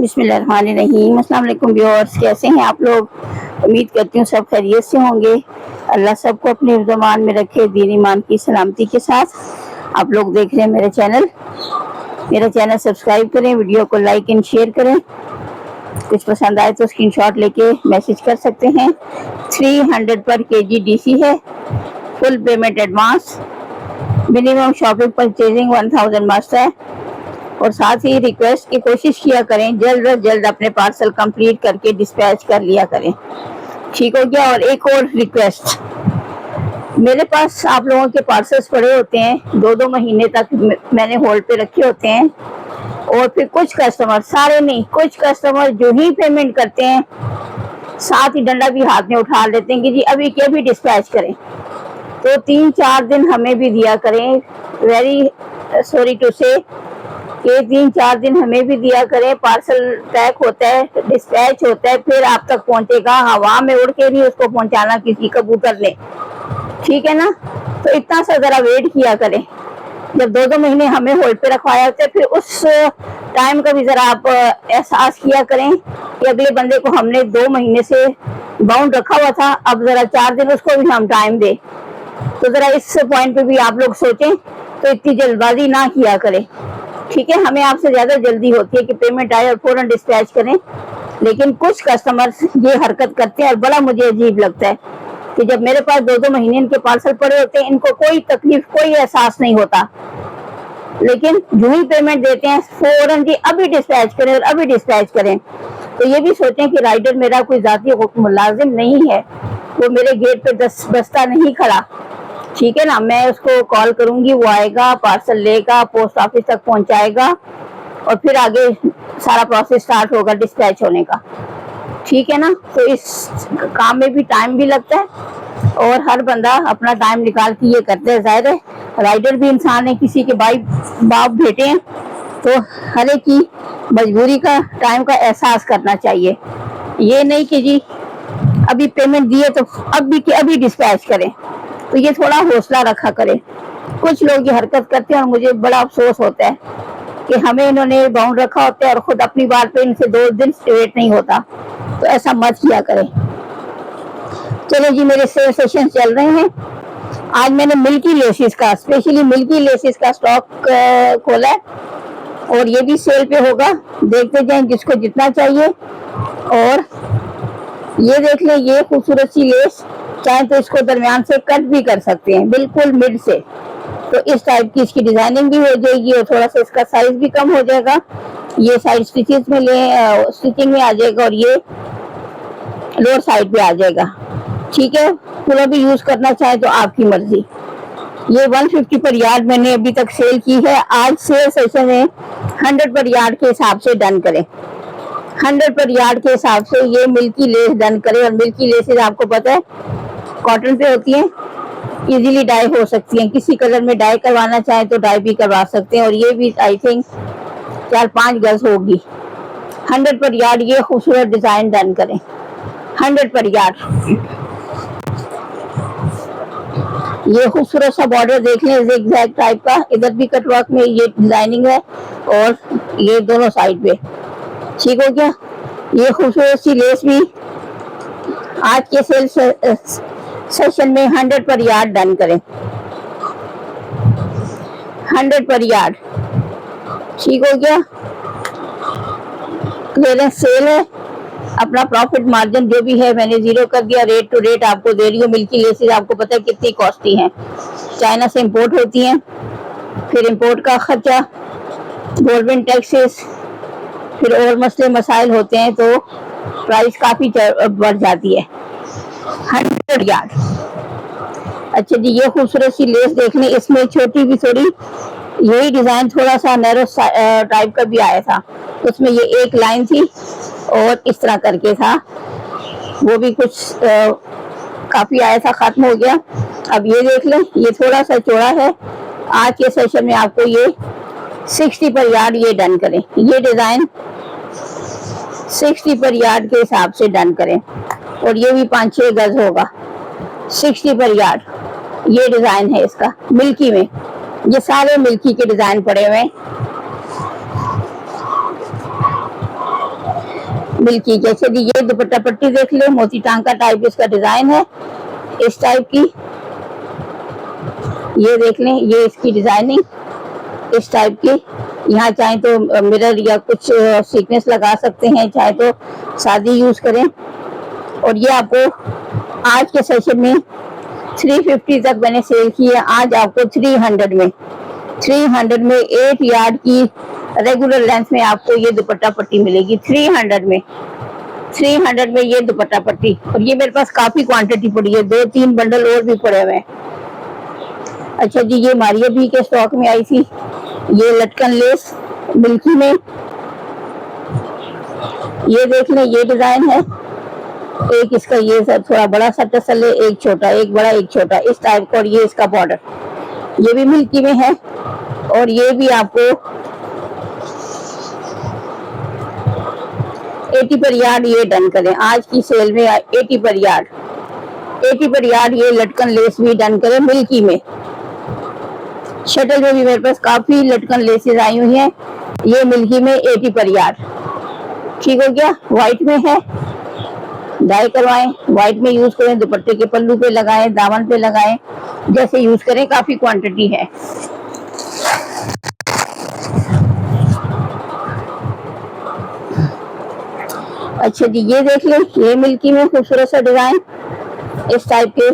बिस्मिल्लाहिर्रहमानिर्रहीम। अस्सलाम वालेकुम व्यूअर्स, कैसे हैं आप लोग? उम्मीद करती हूँ सब खैरियत से होंगे। अल्लाह सबको अपने ज़मान में रखे, दीन ईमान की सलामती के साथ। आप लोग देख रहे हैं मेरा चैनल सब्सक्राइब करें, वीडियो को लाइक एंड शेयर करें। कुछ पसंद आए तो स्क्रीनशॉट लेके मैसेज कर सकते हैं। 300 पर केजी डीसी है, full payment advance, minimum shopping purchasing 1000 must है। और साथ ही रिक्वेस्ट की कोशिश किया करें जल्द अज जल्द अपने पार्सल कंप्लीट करके डिस्पैच कर लिया करें, ठीक हो गया। और एक और रिक्वेस्ट, मेरे पास आप लोगों के पार्सल्स पड़े होते हैं, 2-2 महीने तक मैंने होल्ड पे रखे होते हैं। और फिर कुछ कस्टमर, सारे नहीं, कुछ कस्टमर जो ही पेमेंट करते हैं साथ ही डंडा भी हाथ में उठा लेते हैं कि जी अभी के भी डिस्पैच करें। तो 3-4 दिन हमें भी दिया करें। वेरी सॉरी टू से ये 3-4 दिन हमें भी दिया करें। पार्सल पैक होता है, डिस्पैच होता है, फिर आप तक पहुंचेगा। हवा में उड़ के नहीं उसको पहुंचाना किसी कबूतर ने, ठीक है ना। तो इतना सा जरा वेट किया करें। जब 2-2 महीने हमें होल्ड पे रखवाया होता है, फिर उस टाइम का भी जरा आप एहसास किया करें कि अगले बंदे को हमने 2 महीने से बाउंड रखा हुआ था, अब जरा 4 दिन उसको भी हम टाइम दें। तो जरा इस पॉइंट पे भी आप लोग सोचें, तो इतनी जल्दबाजी ना किया करें, ठीक है। हमें आपसे ज्यादा जल्दी होती है कि पेमेंट आए और फौरन डिस्पैच करें, लेकिन कुछ कस्टमर्स ये हरकत करते हैं और बड़ा मुझे अजीब लगता है कि जब मेरे पास 2-2 महीने इनके पार्सल पड़े होते हैं, इनको कोई तकलीफ, कोई एहसास नहीं होता, लेकिन जो ही पेमेंट देते हैं फौरन जी अभी डिस्पैच करें और अभी डिस्पैच करें। तो ये भी सोचें कि राइडर मेरा कोई जाती मुलाजिम नहीं है, वो मेरे गेट पे बस्ता नहीं खड़ा, ठीक है ना। मैं उसको कॉल करूंगी, वो आएगा, पार्सल लेगा, पोस्ट ऑफिस तक पहुंचाएगा और फिर आगे सारा प्रोसेस स्टार्ट होगा डिस्पैच होने का, ठीक है ना। तो इस काम में भी टाइम भी लगता है और हर बंदा अपना टाइम निकाल के ये करते हैं। जाहिर है राइडर भी इंसान है, किसी के भाई बाप बेटे हैं, तो हर एक की मजबूरी का, टाइम का एहसास करना चाहिए। ये नहीं कि जी अभी पेमेंट दिए तो अभी डिस्पैच करें, तो ये थोड़ा हौसला रखा करें। कुछ लोग ये हरकत करते हैं और मुझे बड़ा अफसोस होता है कि हमें इन्होंने बाउंड रखा होता है और खुद अपनी बार पे इनसे 2 दिन वेट नहीं होता। तो ऐसा मत किया करें। चलो जी, मेरे सेल सेशन चल रहे हैं। आज मैंने मिल्की लेसिस का, स्पेशली मिल्की लेसिस का स्टॉक खोला है और ये भी सेल पे होगा। देखते जाएं जिसको जितना चाहिए। और ये देख लें, ये खूबसूरत सी लेस, चाहे तो इसको दरमियान से कट भी कर सकते हैं, बिल्कुल मिड से। तो इस टाइप की इसकी डिजाइनिंग भी हो जाएगी और थोड़ा सा इसका साइज भी कम हो जाएगा। ये साइड स्टिचेस में स्टिचिंग में आ जाएगा और ये लोअर साइड पे आ जाएगा, ठीक है। पूरा भी यूज करना चाहे तो आपकी मर्जी। ये 150 पर यार्ड मैंने अभी तक सेल की है। आज सेल सेशन में 100 पर यार्ड के हिसाब से डन करें। 100 पर यार्ड के हिसाब से ये मिल्की लेस डन करें। और मिल्की लेसेस आपको पता है कॉटन पे होती हैं, इजीली डाई हो सकती हैं। किसी कलर में डाई करवाना चाहे तो डाई भी करवा सकते हैं। और ये भी आई थिंक 4-5 गज होगी। 100 पर यार्ड ये खूबसूरत डिजाइन डन करें। 100 पर यार्ड ये खूबसूरत सा बॉर्डर देख लें, ज़िगज़ैग टाइप का। इधर भी कटवर्क में ये डिजाइनिंग है और ये दोनों साइड पे, ठीक हो गया। ये खूबसूरत सी लेस भी आज के सेल सेशन में 100 पर यार्ड डन करें। 100 पर यार्ड, ठीक हो गया। क्लियरेंस सेल है, अपना प्रॉफिट मार्जिन जो भी है मैंने जीरो कर दिया। रेट टू रेट आपको दे रही हूँ। मिल्की लेसेस आपको पता है कितनी कॉस्टली हैं, चाइना से इंपोर्ट होती हैं, फिर इंपोर्ट का खर्चा, गवर्नमेंट टैक्सेस, फिर और मसले मसाइल होते हैं, तो प्राइस काफी बढ़ जाती है। 100 यार्ड। अच्छा जी, ये खूबसूरत सी लेस देख लें, इसमें छोटी भी थोड़ी यही डिजाइन थोड़ा सा नैरो टाइप का भी आया था, उसमें ये एक लाइन थी और इस तरह करके था, वो भी कुछ काफी आया था, खत्म हो गया। अब ये देख लें, ये थोड़ा सा चौड़ा है। आज के सेशन में आपको ये 60 पर यार्ड ये डन करें। ये डिजाइन 60 पर यार्ड के हिसाब से डन करें और ये भी 5-6 गज होगा। 60 पर यार्ड ये डिजाइन है इसका मिल्की में। ये सारे मिल्की के डिजाइन पड़े हुए हैं। मिल्की। जैसे कि ये दुपट्टा पट्टी देख ले, मोती टांका टाइप इसका डिजाइन है, इस टाइप की। ये देख लें, ये इसकी डिजाइनिंग इस टाइप की। यहाँ चाहे तो मिरर या कुछ सीक्वेंस लगा सकते हैं, चाहे तो सादी यूज करें। और ये आपको आज के सेशन में 350 तक मैंने सेल की है, आज आपको 300 में 8 यार्ड की रेगुलर लेंथ में आपको ये दुपट्टा पट्टी मिलेगी। 300 में ये दुपट्टा पट्टी। और ये मेरे पास काफी क्वांटिटी पड़ी है, 2-3 बंडल और भी पड़े हुए हैं। अच्छा जी, ये मारिया भी के स्टॉक में आई थी, ये लटकन लेस मिल्की में। ये देख लें, ये डिजाइन है। एक इसका ये सर थोड़ा बड़ा सा टसल है, एक छोटा, एक बड़ा एक छोटा, इस टाइप का। और ये इसका बॉर्डर, ये भी मिल्की में है। और ये भी आपको 80 पर यार्ड ये डन करें आज की सेल में। 80 पर यार्ड ये लटकन लेस भी डन करें मिल्की में। शटल में भी मेरे पास काफी लटकन लेसेस आई हुई हैं, ये मिल्की में 80 पर यार्ड। ठीक हो गया। व्हाइट में है, डाई करवाएं, व्हाइट में यूज करें, दुपट्टे के पल्लू पे लगाएं, दामन पे लगाएं, जैसे यूज करें, काफी क्वांटिटी है। अच्छा जी, ये देख लें, ये मिल्की में खूबसूरत सा डिजाइन इस टाइप के,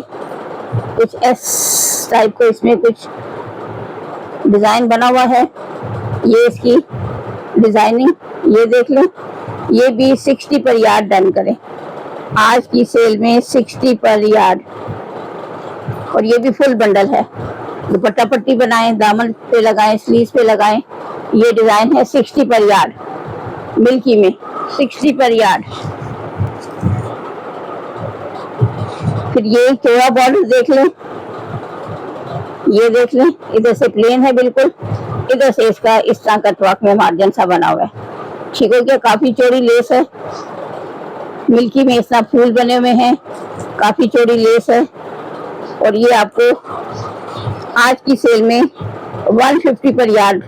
कुछ एस टाइप को इसमें कुछ डिजाइन बना हुआ है। ये इसकी डिजाइनिंग, ये देख लें। ये भी 60 पर यार्ड डन करें आज की सेल में, 60 पर यार्ड। और ये भी फुल बंडल है, दुपट्टा पट्टी बनाएं, दामन पे लगाएं, स्लीव्स पे लगाएं। ये डिजाइन है 60 पर यार्ड मिल्की में, 60 पर यार्ड। फिर ये चौड़ा बॉर्डर देख लें, ये देख लें, इधर से प्लेन है बिल्कुल, इधर से इसका इस तरह का ट्रक में मार्जिन सा बना हुआ है। ठीक हो गया। काफी चौड़ी लेस है मिल्की में, इस तरह फूल बने हुए हैं, काफी चौड़ी लेस है। और ये आपको आज की सेल में 150 पर यार्ड,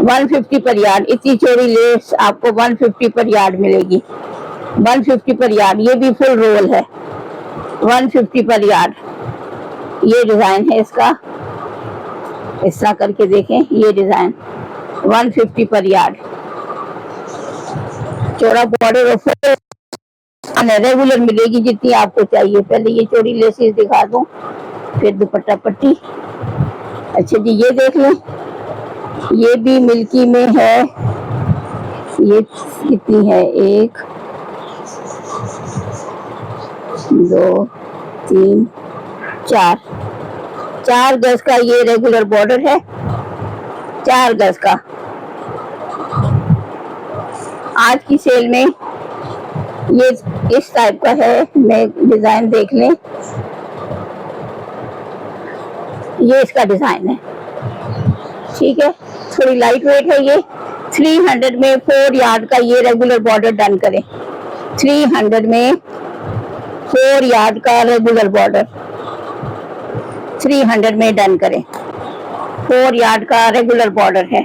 150 पर यार्ड, इतनी चौड़ी लेस आपको 150 पर यार्ड मिलेगी। 150 पर यार्ड, ये भी फुल रोल है, 150 पर यार्ड। ये डिजाइन है इसका, इस तरह करके देखें, ये डिजाइन 150 पर यार्ड, चौड़ा बॉर्डर और रेगुलर मिलेगी जितनी आपको चाहिए। पहले ये चौड़ी लेसेस दिखा दूं, फिर दुपट्टा पट्टी। अच्छा जी, ये देख लें, ये भी मिल्की में है। ये कितनी है, 1 2 3 4 गज का ये रेगुलर बॉर्डर है, 4 गज का। आज की सेल में ये इस टाइप का है, मैं डिजाइन देख लें, ये इसका डिजाइन है। ठीक है, थोड़ी लाइट वेट है ये। 300 में 4 यार्ड का ये रेगुलर बॉर्डर डन करें। 300 में 4 यार्ड का रेगुलर बॉर्डर 300 में डन करें। 4 यार्ड का रेगुलर बॉर्डर है,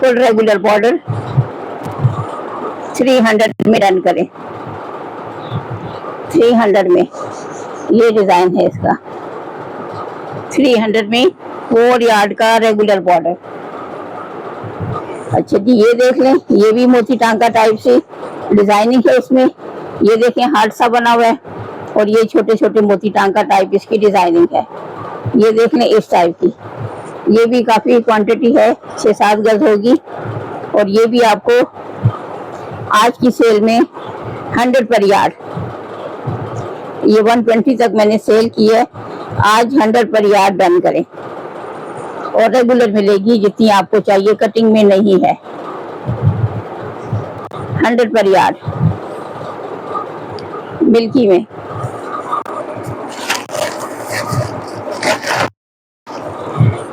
फुल रेगुलर बॉर्डर 300 में डन करें। 300 में ये डिजाइन है इसका, 300 में 4 यार्ड का रेगुलर बॉर्डर। अच्छा जी, ये देख लें, ये भी मोती टांका टाइप से डिजाइनिंग है इसमें। ये देखें, हार्ट सा बना हुआ है, और ये छोटे छोटे मोती टांका टाइप इसकी डिजाइनिंग है। ये देख लें, इस टाइप की। ये भी काफी क्वांटिटी है, 6-7 गज होगी। और ये भी आपको आज की सेल में 100 पर यार्ड, ये 120 तक मैंने सेल की है, आज 100 पर यार्ड डन करें। और रेगुलर मिलेगी जितनी आपको चाहिए, कटिंग में नहीं है। 100 पर यार्ड मिल्की में।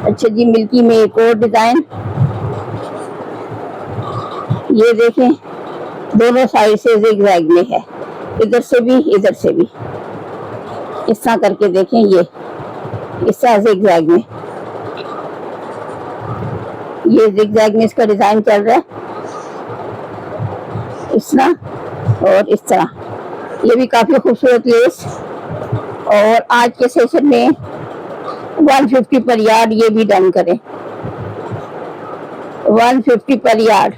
अच्छा जी, मिल्की में एक और डिजाइन, ये देखें, दोनों साइड से ज़िगज़ैग में है, इधर से भी इधर से भी, इस तरह करके देखें। ये इस तरह ज़िगज़ैग में, ये ज़िगज़ैग में इसका डिजाइन चल रहा है। इस तरह और इस तरह। ये भी काफी खूबसूरत लेस। और आज के सेशन में 150 पर यार्ड ये भी डन करें, 150 पर यार्ड,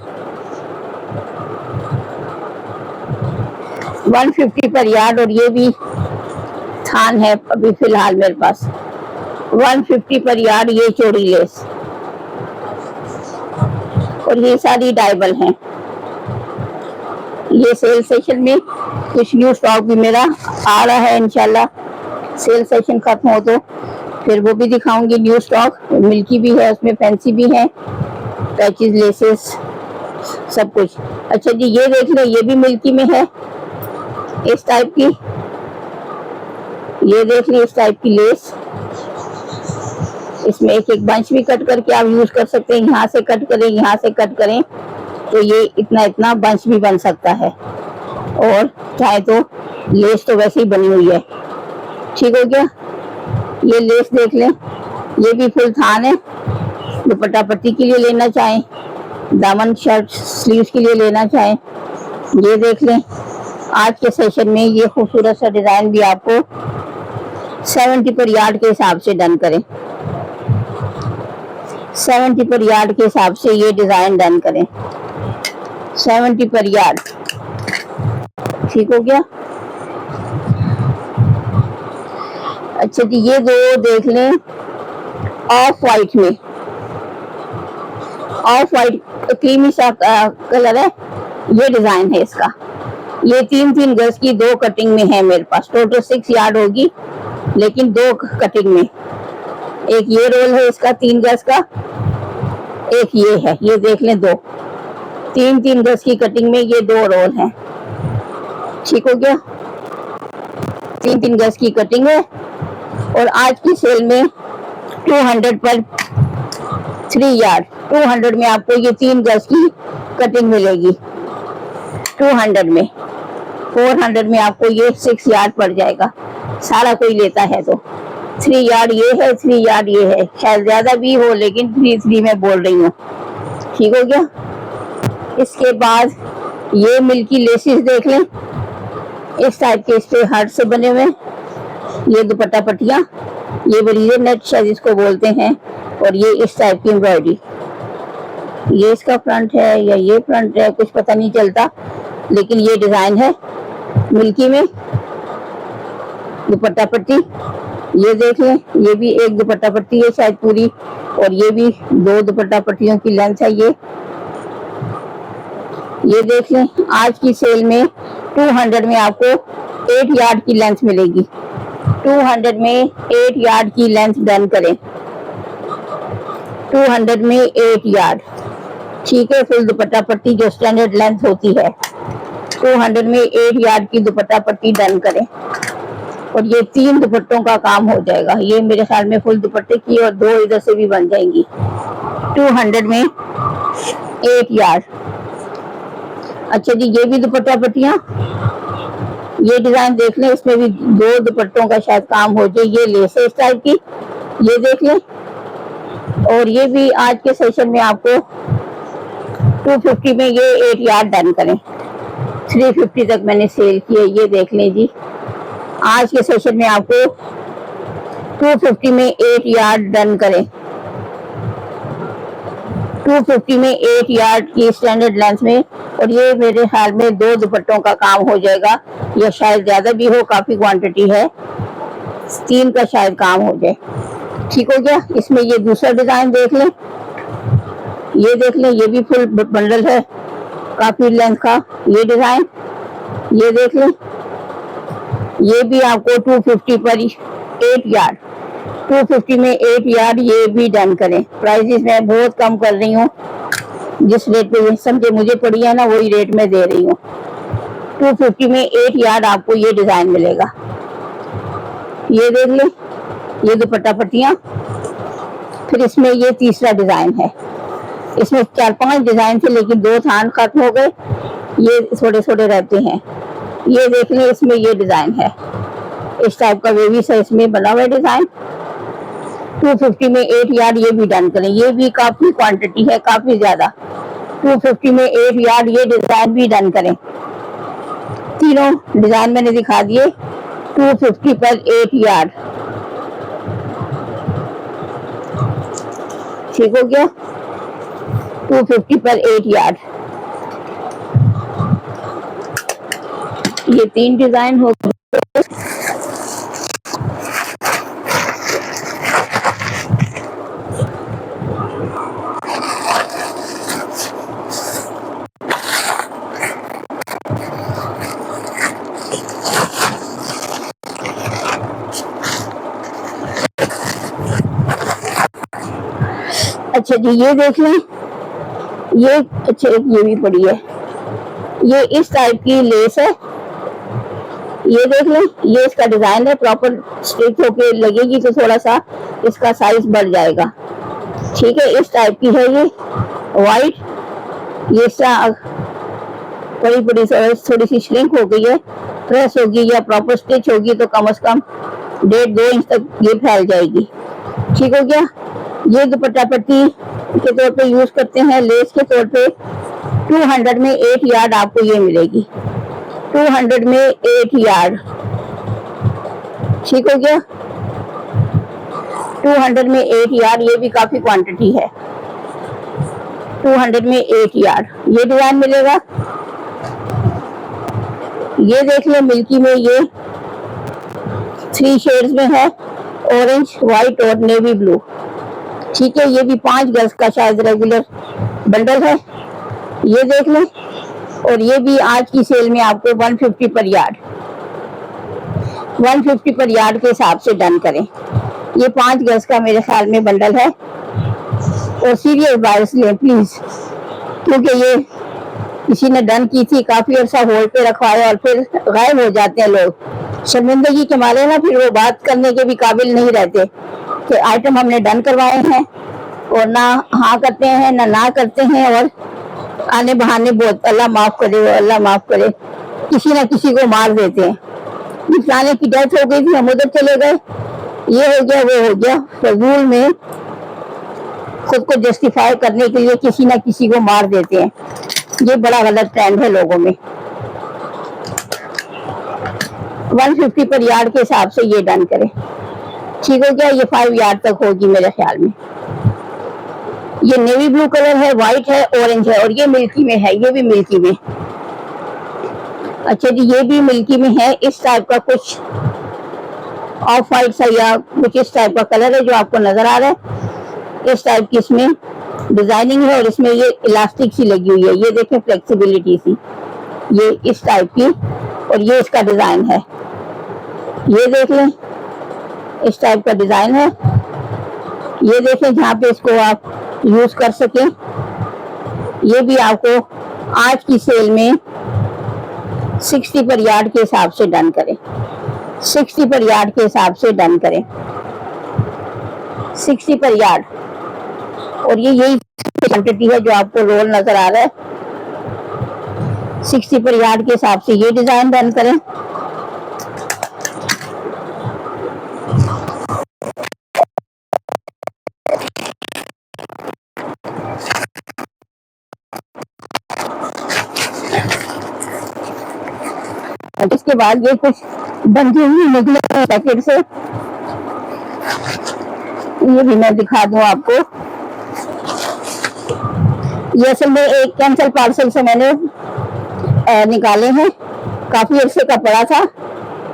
150 पर यार्ड। और ये भी थान है अभी फिलहाल मेरे पास, 150 पर यार्ड ये चौड़ी लेस। और ये सारी डायबल हैं। ये सेल सेशन में कुछ न्यू स्टॉक भी मेरा आ रहा है, इंशाल्लाह सेल सेशन खत्म हो तो फिर वो भी दिखाऊंगी न्यू स्टॉक। मिल्की भी है उसमें, फैंसी भी है, पैचेस, लेसेस, सब कुछ। अच्छा जी, ये देख लो, ये भी मिल्की में है इस टाइप की। ये देख लो इस टाइप की लेस। इसमें एक एक बंच भी कट करके आप यूज कर सकते हैं। यहाँ से कट करें, यहाँ से कट करें तो ये इतना इतना बंच भी बन सकता है। और चाहे तो लेस तो वैसे ही बनी हुई है। ठीक हो गया। ये लेस देख लें, ये भी फुल थान है। दुपट्टा पट्टी के लिए लेना चाहें, दामन शर्ट स्लीव्स के लिए लेना चाहें, ये देख लें। आज के सेशन में ये खूबसूरत सा डिजाइन भी आपको 70 पर यार्ड के हिसाब से डन करें, 70 पर यार्ड के हिसाब से ये डिजाइन डन करें, 70 पर यार्ड। ठीक हो गया। अच्छा जी, ये दो देख लें ऑफ वाइट में, ऑफ वाइट क्रीमी सा कलर है। ये डिजाइन है इसका। ये 3-3 गज की दो कटिंग में है मेरे पास। टोटल 6 यार्ड होगी, लेकिन दो कटिंग में। एक ये रोल है इसका 3 गज का, एक ये है, ये देख लें दो 3-3 गज की कटिंग में ये दो रोल हैं। ठीक हो गया। 3-3 गज की कटिंग है। और आज की सेल में 200 पर 3 यार्ड, 200 में आपको ये 3 गज की कटिंग मिलेगी। 200 में, 400 में आपको ये 6 यार्ड पड़ जाएगा, सारा कोई लेता है तो। 3 यार्ड ये है, 3 यार्ड ये है, शायद ज्यादा भी हो लेकिन 3 में बोल रही हूँ। ठीक हो गया। इसके बाद ये मिल्की लेसेस देख लें, इस टाइप के, इस पे हार्ट से बने हुए। ये दुपट्टा पट्टियाँ, ये बरीजर नेट शायद इसको बोलते हैं। और ये इस टाइप की एम्ब्रॉयडरी, ये इसका फ्रंट है या ये फ्रंट है, कुछ पता नहीं चलता, लेकिन ये डिजाइन है मिल्की में। दुपट्टा पट्टी ये देख लें, ये भी एक दुपट्टा पट्टी है शायद पूरी, और ये भी 2 दुपट्टा पट्टियों की लेंथ है। ये देख लें। आज की सेल में 200 में आपको 8 यार्ड की लेंथ मिलेगी। 200 में 8 यार्ड की लेंथ डन करें, 200 में 8 यार्ड। ठीक है। फुल दुपट्टा पट्टी जो स्टैंडर्ड लेंथ होती है, 200 में 8 यार्ड की दुपट्टा पट्टी डन करें। और ये 3 दुपट्टों का काम हो जाएगा। ये मेरे ख्याल में फुल दुपट्टे की और 2 इधर से भी बन जाएंगी। 200 में 8 यार्ड। अच्छा जी, ये भी दुपट्टा पट्टियाँ, ये डिजाइन देख लें, इसमें भी 2 दुपट्टों का शायद काम हो जाए। ये लेस है इस टाइप की, ये देख लें। और ये भी आज के सेशन में आपको 250 में ये 8 यार्ड डन करें। 350 तक मैंने सेल किए। ये देख लें जी, आज के सेशन में आपको 250 में 8 यार्ड डन करें, 250 में 8 यार्ड की स्टैंडर्ड लेंथ में। और ये मेरे ख्याल में 2 दुपट्टों का काम हो जाएगा, या शायद ज्यादा भी हो, काफी क्वांटिटी है, 3 का शायद काम हो जाए। ठीक हो गया। इसमें ये दूसरा डिजाइन देख लें, ये देख लें, ये भी फुल बंडल है, काफी लेंथ का ये डिजाइन। ये देख लें, ये भी आपको 250 पर 8 यार्ड, 250 में 8 यार्ड ये भी डन करें। प्राइसेस मैं बहुत कम कर रही हूँ, जिस रेट पे समझे मुझे पड़ी है ना, वही रेट में दे रही हूँ। 250 में 8 यार्ड आपको ये डिजाइन मिलेगा। ये देख लें, ये दुपट्टा पट्टियाँ। फिर इसमें ये तीसरा डिजाइन है। इसमें 4-5 डिजाइन थे, लेकिन 2 थान खत्म हो गए, ये थोड़े थोड़े रहते हैं। ये देख लें, इसमें ये डिजाइन है, इस टाइप का बेबी साइज में बना हुआ डिजाइन। 250 में 8 यार्ड ये भी डन करें। ये भी काफी क्वांटिटी है, काफी ज्यादा। 250 में 8 यार्ड, ये डिजाइन भी डन करें। तीनों डिजाइन मैंने दिखा दिए। 250 पर 8 यार्ड, ठीक हो गया। 250 पर 8 यार्ड, ये 3 डिजाइन हो गए। अच्छा जी, ये देख लें, ये अच्छा ये भी पड़ी है, ये इस टाइप की लेस है। ये देख लें, ये इसका डिजाइन है, प्रॉपर स्टिच होके लगेगी तो थोड़ा सा इसका साइज बढ़ जाएगा। ठीक है, इस टाइप की है ये वाइट। ये बड़ी बड़ी थोड़ी सी श्रिंक हो गई है, प्रेस होगी या प्रॉपर स्टिच होगी तो कम से कम 1.5-2 इंच तक ये फैल जाएगी। ठीक हो गया। ये दुपट्टा पट्टी के तौर पे यूज करते हैं, लेस के तौर पे 200 में 8 यार्ड आपको ये मिलेगी। 200 में 8 यार्ड, ठीक हो गया। 200 में 8 यार्ड, ये भी काफी क्वांटिटी है। 200 में 8 यार्ड ये डिजाइन मिलेगा। ये देख ले, मिल्की में ये 3 शेड्स में है, ऑरेंज, व्हाइट और नेवी ब्लू। ठीक है, ये भी 5 गज का शायद रेगुलर बंडल है, ये देख लें। और ये भी आज की सेल में आपको 150 पर यार्ड, 150 पर यार्ड के हिसाब से डन करें। ये 5 गज का मेरे ख्याल में बंडल है। और सीरियस बायर्स लें प्लीज, क्योंकि ये किसी ने डन की थी, काफी अर्सा होल्ड पे रखवाया और फिर गायब हो जाते हैं लोग। शर्मिंदगी के मारे ना फिर वो बात करने के भी काबिल नहीं रहते कि आइटम हमने डन करवाए हैं, और ना हाँ करते हैं ना करते हैं, और आने बहाने बहुत अल्लाह माफ करे, अल्लाह माफ करे, किसी ना किसी को मार देते हैं। फलाने की डेथ हो गई थी, हम उधर चले गए, ये हो गया वो हो गया, फजूल में खुद को जस्टिफाई करने के लिए किसी ना किसी को मार देते हैं। ये बड़ा गलत ट्रेंड है लोगों में। 150 पर यार्ड के हिसाब से ये डन करें। ठीक हो गया, ये 5 यार्ड तक होगी मेरे ख्याल में। ये नेवी ब्लू कलर है, व्हाइट है, ऑरेंज है, और ये मिल्की में है, ये भी मिल्की में। अच्छा जी, ये भी मिल्की में है। इस टाइप का कुछ ऑफ वाइट सा या कुछ इस टाइप का कलर है जो आपको नजर आ रहा है। इस टाइप की इसमें डिजाइनिंग है और इसमें ये इलास्टिक सी लगी हुई है, ये देखें फ्लेक्सिबिलिटी सी, ये इस टाइप की, और ये इसका डिजाइन है, ये देख लें, इस टाइप का डिजाइन है। ये देखें जहाँ पे इसको आप यूज कर सकें। ये भी आपको आज की सेल में 60 पर यार्ड के हिसाब से डन करें, 60 पर यार्ड के हिसाब से डन करें, 60 पर यार्ड। और ये यही क्वांटिटी है जो आपको रोल नजर आ रहा है। 60 पर यार्ड के हिसाब से ये डिजाइन डन करें। इसके बाद ये कुछ बंधी हुई निकले पैकेट से, ये भी मैं दिखा दूं आपको। ये असल में एक कैंसल पार्सल से मैंने निकाले हैं, काफी अरसे का पड़ा था,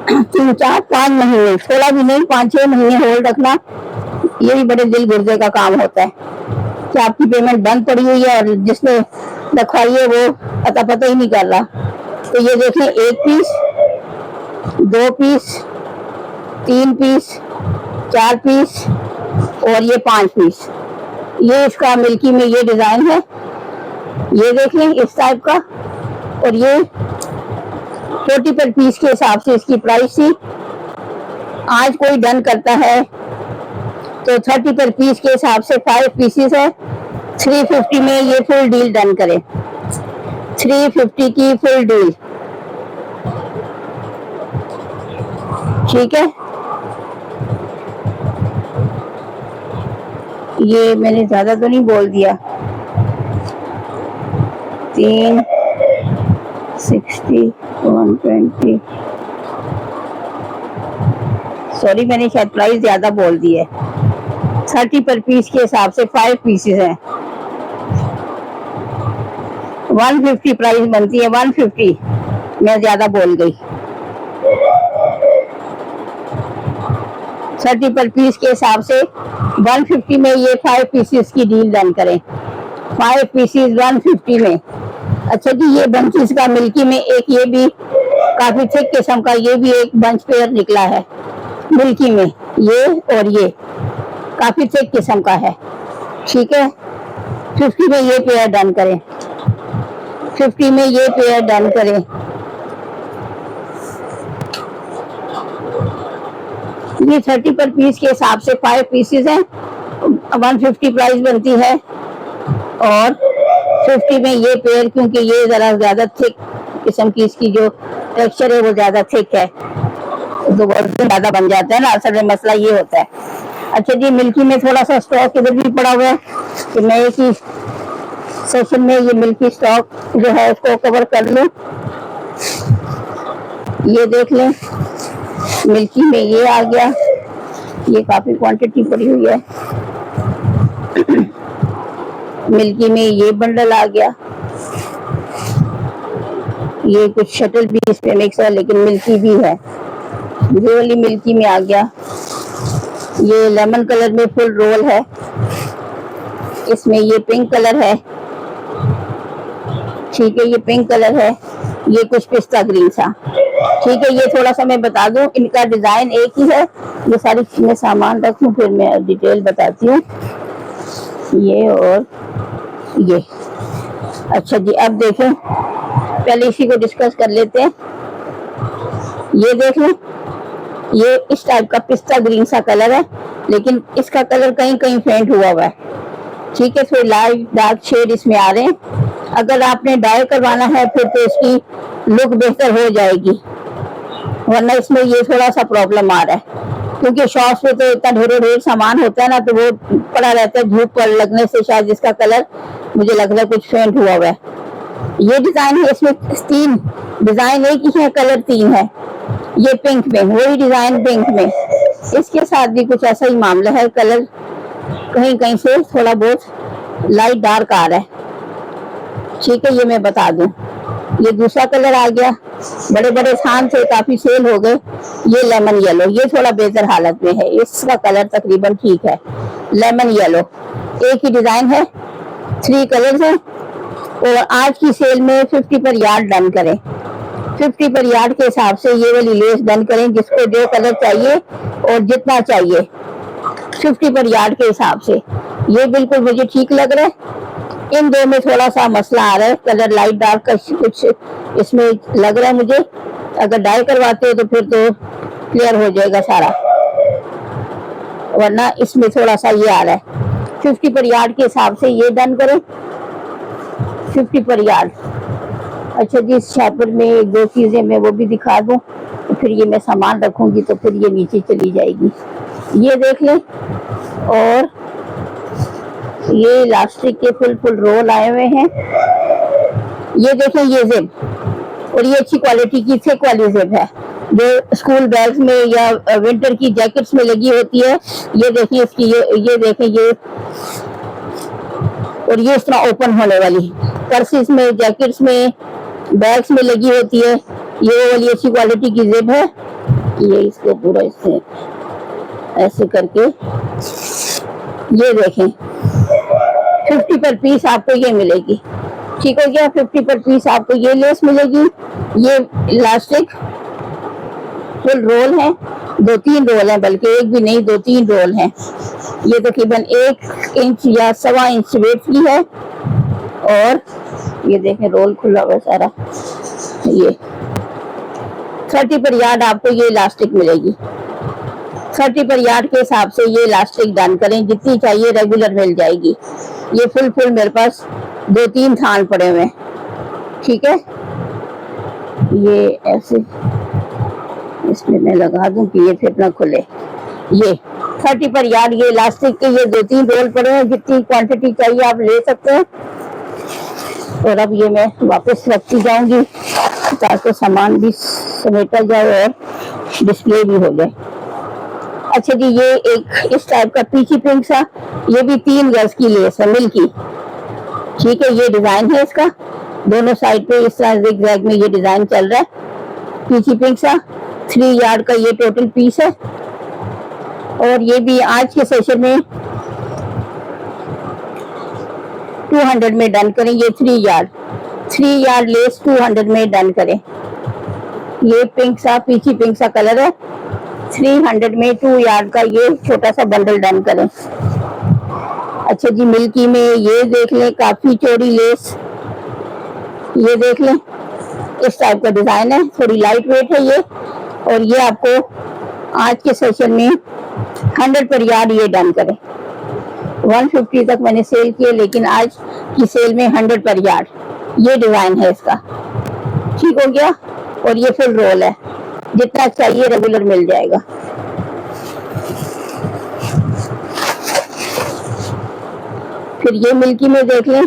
3-4-5 महीने, थोड़ा भी नहीं, 5-6 महीने होल्ड रखना, ये भी बड़े दिल गुर्दे का काम होता है कि आपकी पेमेंट बंद पड़ी हुई है और जिसने रखवाई है वो अता पता ही नहीं कर रहा। तो ये देखें, 1 पीस, 2 पीस, 3 पीस, 4 पीस और ये 5 पीस। ये इसका मिल्की में ये डिजाइन है, ये देख लें इस टाइप का। और ये 40 पर पीस के हिसाब से इसकी प्राइस थी। आज कोई डन करता है तो 30 पर पीस के हिसाब से 5 पीसेस है, 350 में ये फुल डील डन करें, 350 की फुल डील। ठीक है, ये मैंने ज्यादा तो नहीं बोल दिया। 3 60 120। सॉरी, मैंने शायद प्राइस ज्यादा बोल दी है। 30 पर पीस के हिसाब से 5 पीसेस हैं। 150 प्राइस बनती है, 150। मैं ज्यादा बोल गई। 30 पर पीस के हिसाब से 150 में ये 5 पीसेस की डील डन करें। 5 पीसेस 150 में। अच्छा जी, ये बंचेस का मिल्की में एक ये भी काफी थिक किस्म का ये भी एक बंच पेयर निकला है मिल्की में, ये और ये काफी थिक किस्म का है। ठीक है, 50 में ये पेयर डन करें। 50 में ये पेयर डन करें। ये 30 पर पीस के हिसाब से 5 पीसेस हैं, 150 प्राइस बनती है। और 50 में ये पेयर, क्योंकि ये जरा ज्यादा थिक किस्म की इसकी जो टेक्सचर है वो ज्यादा थिक है, तो वजन ज्यादा बन जाता है ना, असल में मसला ये होता है। अच्छा जी, मिल्की में थोड़ा सा स्टॉक इधर भी पड़ा हुआ है कि मैं एक ही सेशन में ये मिल्की स्टॉक जो है उसको कवर कर लूं। ये देख लें, मिल्की में ये आ गया, ये काफी क्वांटिटी पड़ी हुई है। मिल्की में ये बंडल आ गया, ये कुछ शटल भी इसमें मिक्स है लेकिन मिल्की भी है। ये वाली मिल्की में आ गया, ये लेमन कलर में फुल रोल है, इसमें ये पिंक कलर है। ठीक है, ये पिंक कलर है, ये कुछ पिस्ता ग्रीन सा। ठीक है, ये थोड़ा सा मैं बता दूं, इनका डिजाइन एक ही है। ये सारी चीजें सामान रखूं फिर मैं डिटेल बताती हूँ। ये और ये। अच्छा जी, अब देखें, पहले इसी को डिस्कस कर लेते हैं। ये देख लें, ये इस टाइप का पिस्ता ग्रीन सा कलर है, लेकिन इसका कलर कहीं कहीं फेंट हुआ है। ठीक है, फिर लाइट डार्क शेड इसमें आ रहे हैं। अगर आपने डाई करवाना है फिर तो इसकी लुक बेहतर हो जाएगी, वरना इसमें ये थोड़ा सा प्रॉब्लम आ रहा है, क्योंकि शॉप्स पे तो इतना ढेर सामान होता है ना, तो वो पड़ा रहता है, धूप पर लगने से शायद इसका कलर मुझे लग रहा है कुछ फेंट हुआ है। ये डिजाइन है, इसमें 3 डिजाइन, एक ही है, कलर 3 है। ये पिंक में, वही डिजाइन पिंक में, इसके साथ भी कुछ ऐसा ही मामला है, कलर कहीं कहीं से थोड़ा बहुत लाइट डार्क आ रहा है। ठीक है, ये मैं बता दूं। ये दूसरा कलर आ गया, बड़े बड़े थान से काफी सेल हो गए। ये लेमन येलो, ये थोड़ा बेहतर हालत में है, इसका कलर तकरीबन ठीक है। लेमन येलो, एक ही डिजाइन है, 3 कलर्स हैं। और आज की सेल में 50 पर यार्ड डन करें। 50 पर यार्ड के हिसाब से ये वाली लेस डन करें, जिसको जो कलर चाहिए और जितना चाहिए, 50 पर यार्ड के हिसाब से। ये बिल्कुल मुझे ठीक लग रहा है। इन दो में थोड़ा सा मसला आ रहा है, कलर लाइट डार्क का कुछ इसमें लग रहा है मुझे। अगर डाई करवाते हो तो फिर तो क्लियर हो जाएगा सारा, वरना इसमें थोड़ा सा ये आ रहा है। 50 पर यार्ड के हिसाब से ये डन करें, 50 पर यार्ड। अच्छा जी, इस शैपर में 1-2 चीजें मैं वो भी दिखा दूं, तो फिर ये मैं सामान रखूंगी तो फिर ये नीचे चली जाएगी। ये देख लें, और ये इलास्टिक के फुल रोल आए हुए हैं। ये देखें, ये जिप, और ये अच्छी क्वालिटी की थिक वाली जिप है, जो स्कूल बैग्स में या विंटर की जैकेट्स में लगी होती है। ये देखें इसकी, ये देखें, ये और ये इस तरह ओपन होने वाली, पर्सेस में, जैकेट्स में, बैग्स में लगी होती है। ये वाली अच्छी क्वालिटी की जिप है। ये इसको पूरा इससे ऐसे करके, ये देखें, 50 पर पीस आपको ये मिलेगी। ठीक हो गया, 50 पर पीस आपको ये लेस मिलेगी। ये इलास्टिक फुल रोल है, 2-3 रोल है, बल्कि एक भी नहीं 2-3 रोल हैं। ये तकरीबन 1 इंच या 1.25 इंच वेट की है। और ये देखें, रोल खुला हुआ सारा। ये 30 पर यार्ड आपको ये इलास्टिक मिलेगी। 30 पर यार्ड के हिसाब से ये इलास्टिक डन करें, जितनी चाहिए रेगुलर मिल जाएगी। ये फुल मेरे पास 2-3 थान पड़े हुए हैं। ठीक है, ये ऐसे इसमें मैं लगा दूं कि ये फिर ना खुले। ये 30 पर यार्ड, ये इलास्टिक के ये 2-3 रोल पड़े हैं, जितनी क्वांटिटी चाहिए आप ले सकते हैं। और अब ये मैं वापस रखती जाऊंगी ताकि सामान भी समेटा जाए और डिस्प्ले भी हो जाए। अच्छा जी, ये एक इस टाइप का पीची पिंक सा, ये भी 3 गज की लेस है मिल्की। ठीक है, ये डिजाइन है इसका, दोनों साइड पे इस तरह जिग-जैग में ये डिजाइन चल रहा है। पीची पिंक सा 3 यार्ड का ये टोटल पीस है। और ये भी आज के सेशन में 200 में डन करें। ये 3 यार्ड लेस 200 में डन करें। ये पिंक सा, पीची पिंक सा कलर है। 300 में 2 यार्ड का ये छोटा सा बंडल डन करें। अच्छा जी, मिल्की में ये देख लें, काफी चौड़ी लेस, ये देख लें, इस टाइप का डिजाइन है, थोड़ी लाइट वेट है ये। और ये आपको आज के सेशन में 100 पर यार्ड ये डन करें। 150 तक मैंने सेल किए, लेकिन आज की सेल में 100 पर यार्ड ये डिजाइन है इसका। ठीक हो गया। और ये फुल रोल है, जितना चाहिए रेगुलर मिल जाएगा। फिर ये मिल्की में देख लें,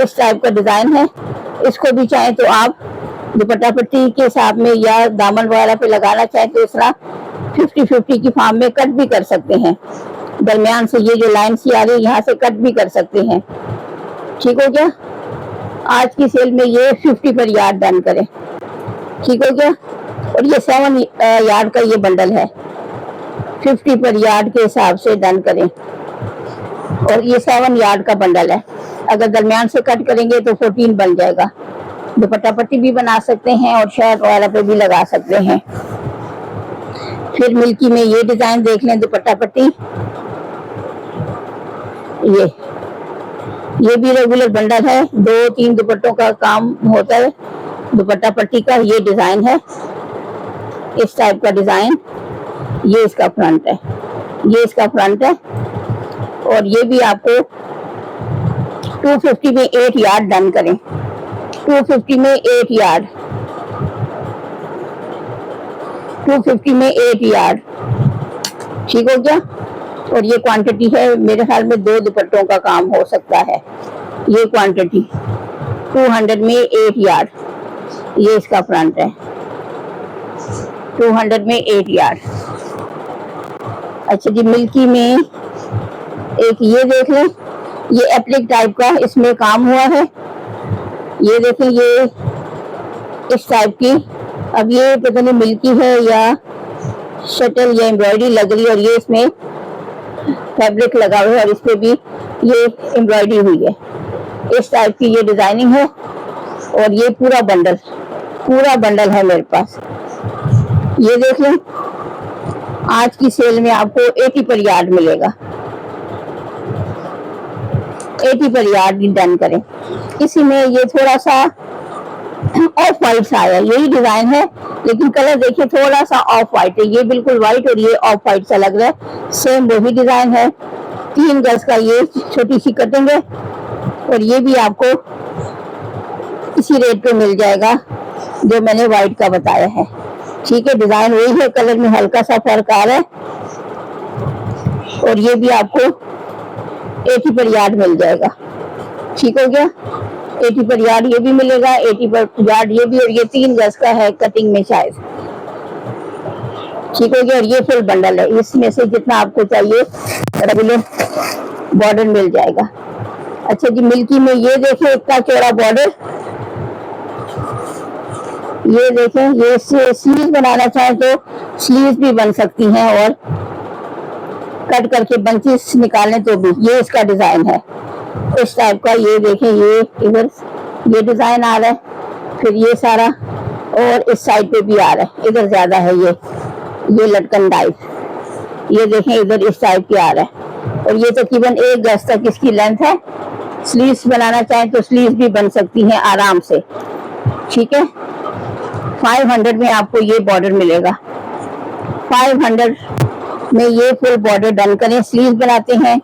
इस टाइप का डिजाइन है। इसको भी चाहे तो आप दुपट्टा पट्टी के साथ में या दामन वगैरह पे लगाना चाहे तो इस तरह 50-50 की फॉर्म में कट भी कर सकते हैं। दरमियान से ये जो लाइन सी आ रही है यहाँ से कट भी कर सकते हैं। ठीक हो गया। आज की सेल में ये 50 पर यार्ड डन करें। ठीक हो गया। और ये 7 यार्ड का ये बंडल है, 50 पर यार्ड के हिसाब से डन करें। और ये 7 यार्ड का बंडल है, अगर दरमियान से कट करेंगे तो 14 बन जाएगा। दुपट्टा पट्टी भी बना सकते हैं और शर्ट वगैरह पे भी लगा सकते हैं। फिर मिल्की में ये डिजाइन देख लें, दुपट्टा पट्टी, ये भी रेगुलर बंडल है, 2-3 दुपट्टों का काम होता है दुपट्टा पट्टी का। ये डिजाइन है, इस टाइप का डिजाइन, ये इसका फ्रंट है, ये इसका फ्रंट है। और ये भी आपको 250 में 8 यार्ड डन करें। 250 में 8 यार्ड, 250 में 8 यार्ड। ठीक हो गया। और ये क्वांटिटी है, मेरे ख्याल में 2 दुपट्टों का काम हो सकता है। ये क्वांटिटी 200 में 8 यार्ड, ये इसका फ्रंट है, 200 में 8 यार्ड। अच्छा जी, मिल्की में एक ये देख लें, ये एप्लिक टाइप का इसमें काम हुआ है। ये देखें, ये इस टाइप की, अब ये पता नहीं मिल्की है या शटल या एम्ब्रॉयडरी लग रही है। और ये इसमें फैब्रिक लगा हुआ है और इस पे भी ये एम्ब्रॉयडरी हुई है। इस टाइप की ये डिजाइनिंग है। और ये पूरा बंडल है मेरे पास। ये देख लें, आज की सेल में आपको 80 पर यार्ड मिलेगा। 80 पर यार्ड डन करें। इसी में ये थोड़ा सा ऑफ वाइट सा आया, यही डिजाइन है लेकिन कलर देखिए थोड़ा सा ऑफ वाइट है। ये बिल्कुल वाइट और ये ऑफ वाइट सा लग रहा है। सेम वही डिजाइन है, 3 गज का ये छोटी सी कटिंग है। और ये भी आपको इसी रेट पे मिल जाएगा जो मैंने व्हाइट का बताया है। ठीक है, डिजाइन वही है, कलर में हल्का सा फर्क आ रहा है। और ये भी आपको 80 पर यार्ड मिल जाएगा। ठीक हो गया। 80 पर यार्ड ये भी मिलेगा, 80 पर यार्ड ये भी। और ये 3 गज का है कटिंग में शायद। ठीक हो गया। और ये फुल बंडल है, इसमें से जितना आपको चाहिए रेगुलर बॉर्डर मिल जाएगा। अच्छा जी, मिल्की में ये देखें, इतना चौड़ा बॉर्डर, ये देखें, ये स्लीव बनाना चाहे तो स्लीव भी बन सकती हैं और कट करके बंचेस निकालने तो भी। ये इसका डिजाइन है इस टाइप का। ये देखें, ये इधर ये डिजाइन आ रहा है, फिर ये सारा, और इस साइड पे भी आ रहा है, इधर ज्यादा है ये लटकन टाइप। ये देखें, इधर इस टाइप के आ रहा है। और ये तकरीबन 1 गज तक इसकी लेंथ है। स्लीव्स बनाना चाहें तो स्लीव्स भी बन सकती हैं आराम से। ठीक है। 500 में आपको ये बॉर्डर मिलेगा। 500 में ये फुल बॉर्डर डन करें। स्लीव बनाते हैं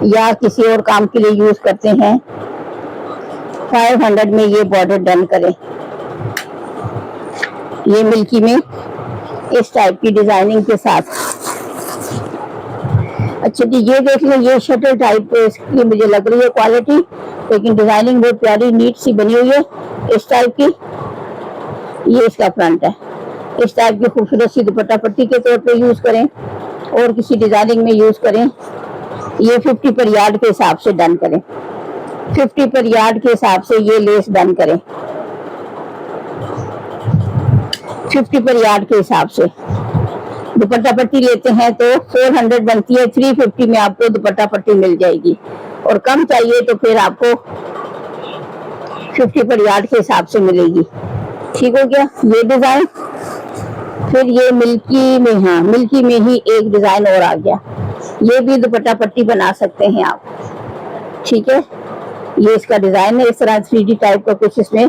या किसी और काम के लिए यूज करते हैं, 500 में ये बॉर्डर डन करें। ये मिल्की में इस टाइप की डिजाइनिंग के साथ। अच्छा जी, ये देख लें, ये शटल टाइप की मुझे लग रही है क्वालिटी, लेकिन डिजाइनिंग बहुत प्यारी नीट सी बनी हुई है इस टाइप की। ये इसका फ्रंट है, इस टाइप की खूबसूरत सी दुपट्टा पट्टी के तौर पे यूज करें और किसी डिजाइनिंग में यूज करें। ये 50 पर यार्ड के हिसाब से डन करें, 50 पर यार्ड के हिसाब से ये लेस डन करें, 50 पर यार्ड के हिसाब से। दुपट्टा पट्टी लेते हैं तो 400 बनती है, 350 में आपको दुपट्टा पट्टी मिल जाएगी, और कम चाहिए तो फिर आपको 50 पर यार्ड के हिसाब से मिलेगी। ठीक हो गया ये डिजाइन। फिर ये मिल्की में, हाँ मिल्की में ही एक डिजाइन और आ गया, ये भी दुपट्टा पट्टी बना सकते हैं आप। ठीक है, ये इसका डिजाइन है, इस तरह 3D टाइप का कुछ इसमें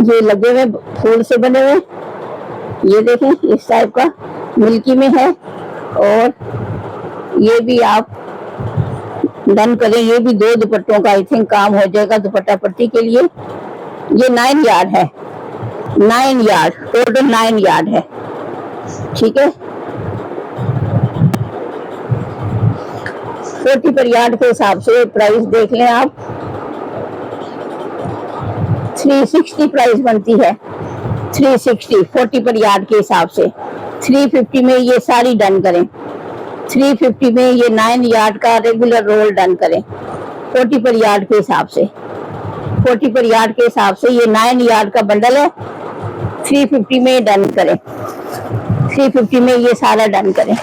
ये लगे हुए फूल से बने हुए, ये देखें इस टाइप का मिल्की में है। और ये भी आप डन करें, ये भी 2 दुपट्टों का आई थिंक काम हो जाएगा दुपट्टा पट्टी के लिए। ये 9 यार्ड है, 9 यार्ड टोटल 9 यार्ड है। ठीक है, 40 पर यार्ड के हिसाब से प्राइस देख लें आप, 360 प्राइस बनती है, 360 40 पर यार्ड के हिसाब से। 350 में ये सारी डन करें, 350 में ये 9 यार्ड का रेगुलर रोल डन करें 40 पर यार्ड के हिसाब से। 40 पर यार्ड के हिसाब से ये 9 यार्ड का बंडल है, 350 में डन करें, 350 में ये सारा डन करें।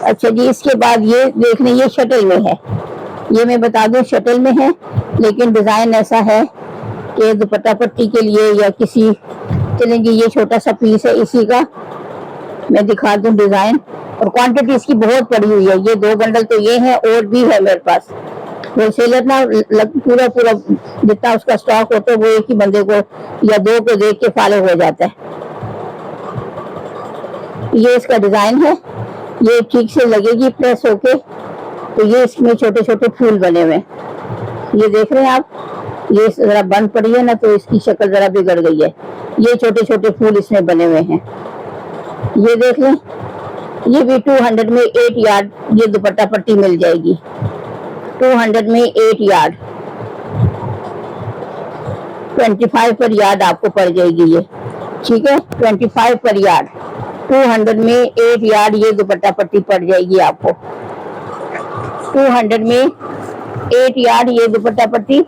अच्छा जी, इसके बाद ये देख लें, ये शटल में है, ये मैं बता दूं शटल में है, लेकिन डिजाइन ऐसा है कि दुपट्टा पट्टी के लिए या किसी, चलेंगे ये छोटा सा पीस है इसी का मैं दिखा दूं डिजाइन, और क्वांटिटी इसकी बहुत पड़ी हुई है। ये 2 बंडल तो ये है, और भी है मेरे पास। होलसेलर ना पूरा पूरा जितना उसका स्टॉक होता है वो एक ही बंदे को या 2 को देख के फॉलो हो जाता है। ये इसका डिजाइन है, ये ठीक से लगेगी प्रेस होके, तो ये इसमें छोटे छोटे फूल बने हुए हैं, ये देख रहे हैं आप, ये जरा बंद पड़ी है ना तो इसकी शक्ल जरा बिगड़ गई है। ये छोटे छोटे फूल इसमें बने हुए हैं, ये देख लें। ये भी 200 में 8 यार्ड ये दुपट्टा पट्टी मिल जाएगी, 200 में 8 यार्ड, 25 पर यार्ड आपको पड़ जाएगी ये। ठीक है, 25 पर यार्ड, 200 में 8 यार्ड ये दुपट्टा पट्टी पड़ जाएगी आपको, 200 में 8 यार्ड ये दुपट्टा पट्टी।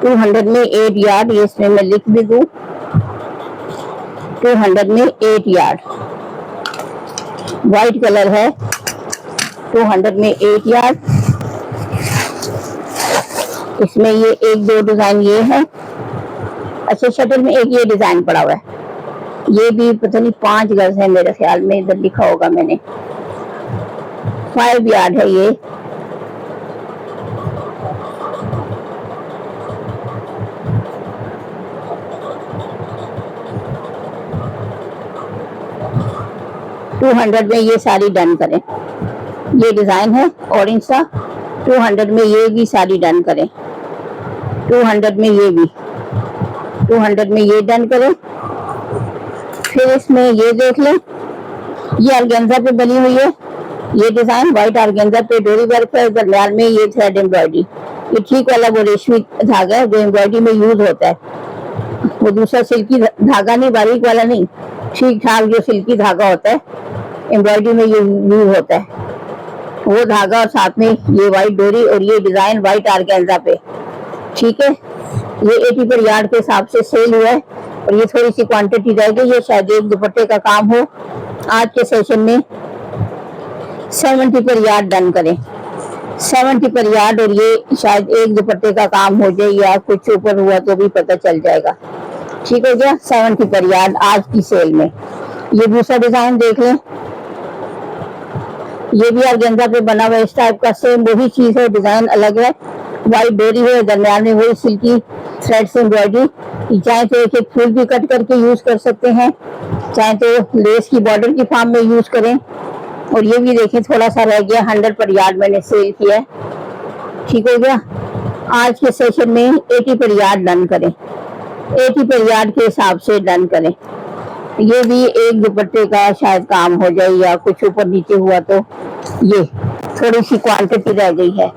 टू 200 में 8 यार्ड, ये इसमें मैं लिख भी दूं, 200 में 8 यार्ड, व्हाइट कलर है, 200 में 8 यार्ड। इसमें ये 1-2 डिजाइन ये है। अच्छा, शटल में एक ये डिजाइन पड़ा हुआ है, ये भी पता नहीं 5 गज है मेरे ख्याल में, इधर लिखा होगा मैंने, 5 यार्ड है ये। टू 200 में ये सारी डन करें, ये डिजाइन है ऑरेंज सा, 200 में ये भी सारी डन करें, 200 में ये भी, 200 में ये डन करें। फिर इसमें ये देख लें, ये ऑर्गेन्जा पे बनी हुई है, ये डिजाइन व्हाइट ऑर्गेन्जा पे डोरी वर्क है, दरमियान में ये थ्रेड एम्ब्रॉयडरी, ये ठीक वाला वो रेशमी धागा है जो एम्ब्रॉयडरी में यूज होता है, वो दूसरा सिल्की धागा नहीं, बारीक वाला नहीं, ठीक ठाक जो सिल्की धागा होता है एम्ब्रॉयडरी में ये यूज होता है वो धागा, और साथ में ये व्हाइट डोरी, और ये डिजाइन व्हाइट ऑर्गेन्जा पे। ठीक है, ये 80 पर यार्ड के हिसाब से सेल हुआ है, और ये थोड़ी सी क्वांटिटी रहेगी, ये शायद एक दुपट्टे का काम हो। आज के सेशन में 70 पर यार्ड डन करें, 70 पर यार्ड, और ये शायद एक दुपट्टे का काम हो जाए, या कुछ ऊपर हुआ तो भी पता चल जाएगा। ठीक हो गया, 70 पर यार्ड आज की सेल में। ये दूसरा डिजाइन देख लें, ये भी ऑर्गेन्जा पे बना हुआ इस टाइप का, सेम वही चीज है, डिजाइन अलग है, व्हाइट डोरी है, दरमियान में वही सिल्की थ्रेड से एम्ब्रॉयडरी। चाहे तो एक एक फूल भी कट करके यूज कर सकते हैं, चाहे तो लेस की बॉर्डर की फॉर्म में यूज करें। और ये भी देखें थोड़ा सा रह गया, 100 पर यार्ड मैंने सेल किया है। ठीक हो गया, आज के सेशन में 80 पर यार्ड डन करें, 80 पर यार्ड के हिसाब से डन करें। ये भी एक दुपट्टे का शायद काम हो जाए या कुछ ऊपर नीचे हुआ तो ये थोड़ी सी क्वांटिटी रह गई है।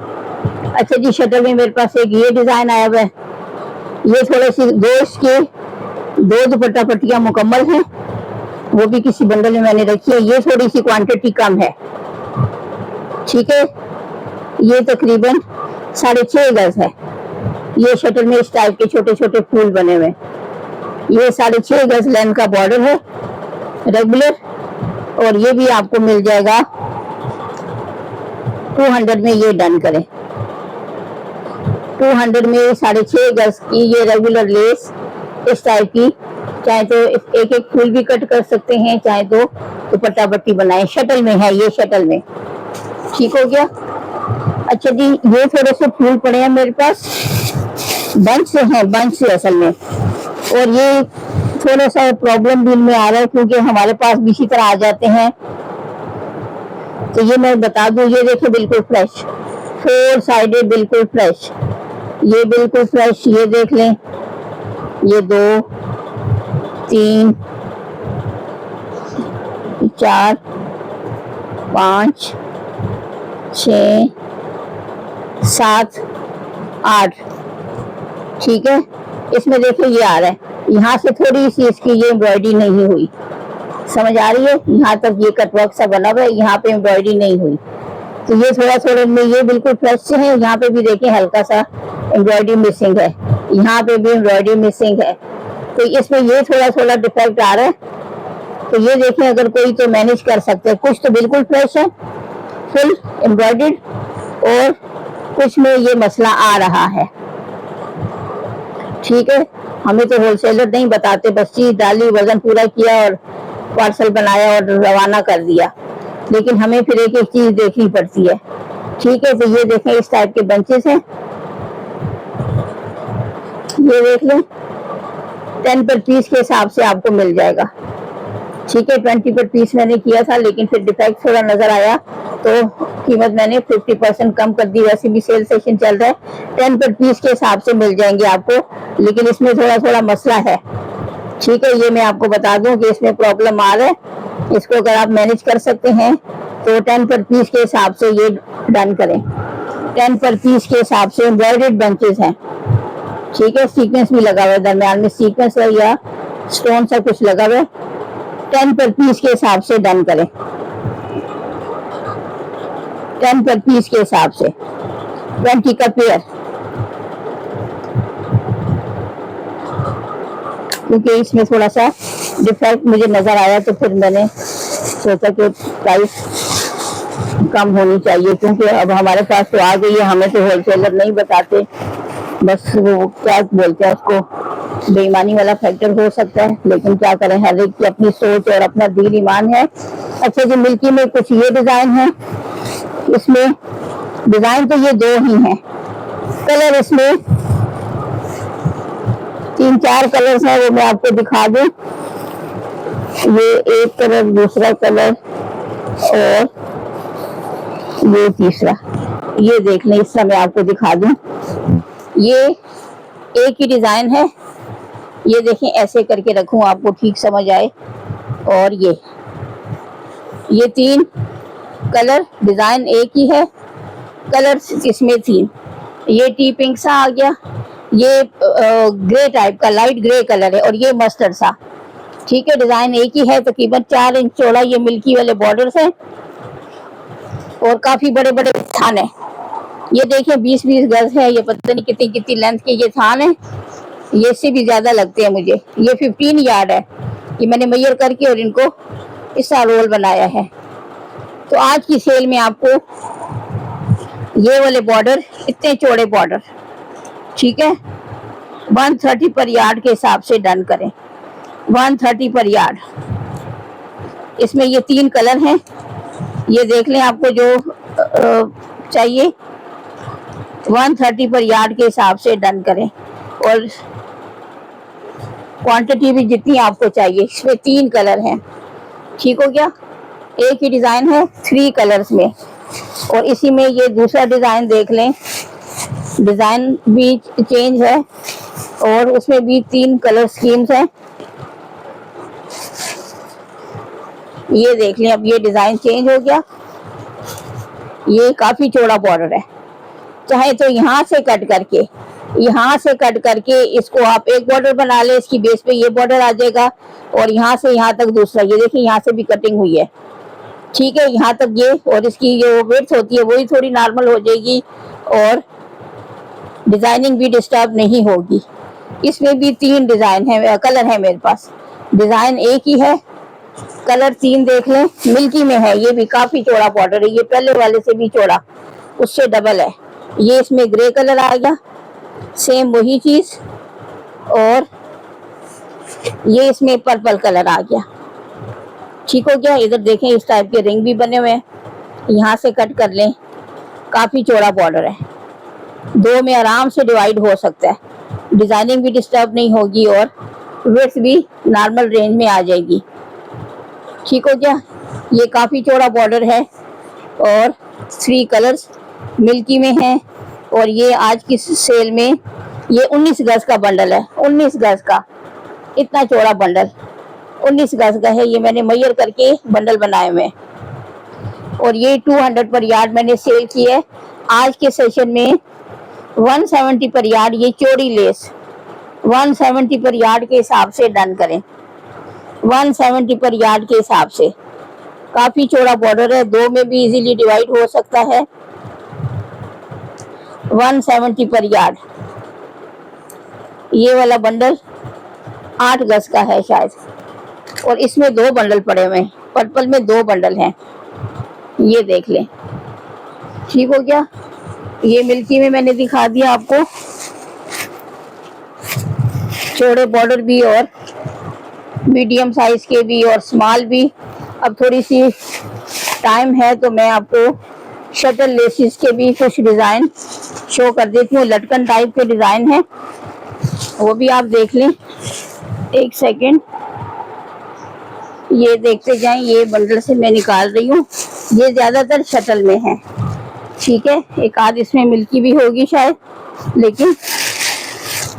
अच्छा जी, शटल में मेरे पास एक ये डिजाइन आया हुआ है, ये थोड़े सी इसके दो दुपट्टा पट्टियां मुकम्मल हैं, वो भी किसी बंडल में मैंने रखी है। ये थोड़ी सी क्वांटिटी कम है, ठीक है। ये तकरीबन 6.5 गज है। ये शटल में इस टाइप के छोटे छोटे फूल बने हुए। ये 6.5 गज लेंथ का बॉर्डर है रेगुलर, और ये भी आपको मिल जाएगा 200 में। ये डन करें 200 में 6.5 गज की ये रेगुलर लेस इस टाइप की, चाहे तो एक एक फूल भी कट कर सकते हैं, चाहे तो दुपट्टा पट्टी बनाए। शटल में है ये, शटल में, ठीक हो गया। अच्छा जी, ये थोड़े से फूल पड़े हैं मेरे पास, बंच से हैं, बंच से असल में, और ये थोड़ा सा प्रॉब्लम भी इनमें आ रहा है क्योंकि हमारे पास भी इसी तरह आ जाते हैं। तो ये मैं बता दूं, ये देखिए बिल्कुल फ्रेश, 4 साइडेड बिल्कुल फ्रेश, ये बिल्कुल फ्रेश। ये देख लें, ये 2 3 4 5 6 7 8, ठीक है। इसमें देखिए ये आ रहा है, यहाँ से थोड़ी सी इसकी ये एम्ब्रॉयडरी नहीं हुई, समझ आ रही है। यहाँ तक ये कटवर्क सा बना हुआ है, यहाँ पे एम्ब्रॉयडरी नहीं हुई, तो ये थोड़ा थोड़ा में ये बिल्कुल फ्रेश से है। यहाँ पे भी देखिए हल्का सा एम्ब्रॉयडरी मिसिंग है, यहाँ पे भी एम्ब्रॉयडरी मिसिंग है, तो इसमें ये थोड़ा थोड़ा डिफेक्ट आ रहा है। तो ये देखें, अगर कोई तो मैनेज कर सकते हैं। कुछ तो बिल्कुल फ्रेश है, फुल एम्ब्रॉयडर्ड, और कुछ में ये मसला आ रहा है, ठीक है। हमें तो होलसेलर नहीं बताते, बस चीज डाली, वजन पूरा किया और पार्सल बनाया और रवाना कर दिया, लेकिन हमें फिर एक एक चीज देखनी पड़ती है, ठीक है। तो ये देखें इस टाइप के बंचेस हैं, ये देख लें 10 पर पीस के हिसाब से आपको मिल जाएगा, ठीक है। 20 पर पीस मैंने किया था, लेकिन फिर डिफेक्ट थोड़ा नजर आया तो कीमत मैंने 50% कम कर दी। वैसे भी सेल सेशन चल रहा है, 10 पर पीस के हिसाब से मिल जाएंगे आपको, लेकिन इसमें थोड़ा थोड़ा मसला है, ठीक है। ये मैं आपको बता दूं कि इसमें प्रॉब्लम आ रहा है। इसको अगर आप मैनेज कर सकते हैं तो 10 पर पीस के हिसाब से ये डन करें। 10 पर पीस के हिसाब से एम्ब्रॉयडर्ड बंचेस हैं, ठीक है। सीक्वेंस भी लगा हुआ है, दरम्यान में सीक्वेंस है या स्टोन सा कुछ लगा हुआ है। 10 पर पीस के हिसाब से डन करें, 10 पर पीस के हिसाब से, 20 का पेयर, क्योंकि इसमें थोड़ा सा डिफेक्ट मुझे नजर आया, तो फिर मैंने सोचा कि प्राइस कम होनी चाहिए, क्योंकि अब हमारे पास तो आ गई है, हमें तो होलसेलर नहीं बताते, बस वो क्या बोलते हैं उसको, बेईमानी वाला फैक्टर हो सकता है, लेकिन क्या करें, हर एक की अपनी सोच और अपना दीन ईमान है। अच्छा जी, मिल्की में कुछ ये डिजाइन है, इसमें डिजाइन तो ये 2 ही हैं, कलर इसमें 3-4 कलर्स हैं, वो मैं आपको दिखा दूं। ये एक कलर, दूसरा कलर और ये तीसरा, ये देख लें, इसका मैं आपको दिखा दूं। ये एक ही डिजाइन है, ये देखें, ऐसे करके रखूं आपको ठीक समझ आए। और ये 3 कलर, डिजाइन एक ही है, कलर इसमें 3। ये टी पिंक सा आ गया, ये ग्रे टाइप का लाइट ग्रे कलर है, और ये मस्टर्ड सा, ठीक है। डिजाइन एक ही है, तकरीबन 4 इंच चौड़ा ये मिल्की वाले बॉर्डर्स हैं, और काफी बड़े बड़े थान है। ये देखिए 20-20 गज है, ये पता नहीं कितनी कितनी लेंथ के ये थान है, ये इससे भी ज्यादा लगते हैं मुझे। ये 15 यार्ड है, ये मैंने मेजर करके और इनको इस रोल बनाया है। तो आज की सेल में आपको ये वाले बॉर्डर, इतने चौड़े बॉर्डर, ठीक है, 130 पर यार्ड के हिसाब से डन करें, 130 पर यार्ड। इसमें ये 3 कलर हैं, ये देख लें, आपको जो चाहिए 130 पर यार्ड के हिसाब से डन करें, और क्वांटिटी भी जितनी आपको चाहिए। इसमें 3 कलर हैं, ठीक हो गया। एक ही डिजाइन है 3 कलर्स में, और इसी में ये दूसरा डिजाइन देख लें, डिजाइन भी चेंज है और उसमें भी 3 कलर स्कीम्स हैं। ये देख लें, अब ये डिजाइन चेंज हो गया। ये काफी चौड़ा बॉर्डर है, चाहे तो यहाँ से कट करके इसको आप एक बॉर्डर बना ले, इसकी बेस पे ये बॉर्डर आ जाएगा और यहाँ से यहाँ तक दूसरा। ये देखिए यहाँ से भी कटिंग हुई है, ठीक है, यहाँ तक ये, और इसकी जो विड्थ होती है वही थोड़ी नॉर्मल हो जाएगी और डिजाइनिंग भी डिस्टर्ब नहीं होगी। इसमें भी 3 डिजाइन है, कलर है मेरे पास। डिजाइन एक ही है, कलर 3 देख लें। मिल्की में है, ये भी काफी चौड़ा बॉर्डर है, ये पहले वाले से भी चौड़ा, उससे डबल है। ये इसमें ग्रे कलर आ गया, सेम वही चीज, और ये इसमें पर्पल कलर आ गया। ठीक हो गया। इधर देखें इस टाइप के रिंग भी बने हुए हैं, यहाँ से कट कर लें। काफी चौड़ा बॉर्डर है, 2 में आराम से डिवाइड हो सकता है, डिजाइनिंग भी डिस्टर्ब नहीं होगी और विड्थ भी नॉर्मल रेंज में आ जाएगी। ठीक हो गया। ये काफी चौड़ा बॉर्डर है और 3 कलर्स मिल्की में हैं और ये आज की सेल में ये 19 गज का बंडल है। 19 गज का, इतना चौड़ा बंडल 19 गज का है। ये मैंने मेजर करके बंडल बनाए हुए हैं और ये 200 पर यार्ड मैंने सेल की है। आज के सेशन में 170 पर यार्ड, ये चौड़ी लेस 170 पर यार्ड के हिसाब से डन करें। 170 पर यार्ड के हिसाब से, काफी चौड़ा बॉर्डर है, 2 में भी इजीली डिवाइड हो सकता है। 170 पर यार्ड। ये वाला बंडल 8 गज का है शायद, और इसमें 2 बंडल पड़े हुए हैं, पर्पल में 2 बंडल हैं, ये देख लें। ठीक हो गया। ये मिल्की में मैंने दिखा दिया आपको, चौड़े बॉर्डर भी और मीडियम साइज के भी और स्मॉल भी। अब थोड़ी सी टाइम है तो मैं आपको शटल लेसिस के भी कुछ डिजाइन शो कर देती हूँ। लटकन टाइप के डिजाइन है, वो भी आप देख लें। एक सेकेंड, ये देखते जाएं। ये बंडल से मैं निकाल रही हूँ, ये ज्यादातर शटल में है, ठीक है। एक आध इसमें मिल्की भी होगी शायद, लेकिन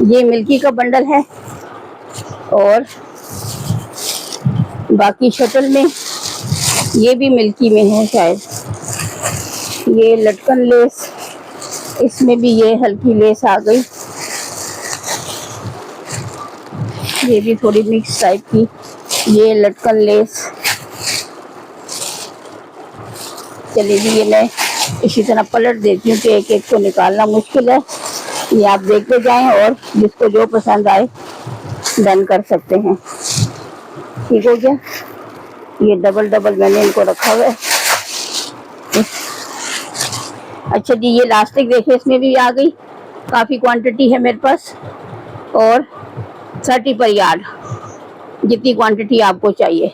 ये मिल्की का बंडल है और बाकी शटल में, ये भी मिल्की में है शायद। ये लटकन लेस, इसमें भी ये हल्की लेस आ गई, ये भी थोड़ी मिक्स टाइप की। ये लटकन लेस, चलिए जी, ये मैं इसी तरह पलट देती हूँ कि एक एक को निकालना मुश्किल है। ये आप देखते जाएं और जिसको जो पसंद आए डन कर सकते हैं। ठीक हो गया। ये डबल डबल मैंने इनको रखा हुआ है। अच्छा जी, ये इलास्टिक देखिए, इसमें भी आ गई, काफ़ी क्वांटिटी है मेरे पास, और 30 पर यार्ड, जितनी क्वांटिटी आपको चाहिए।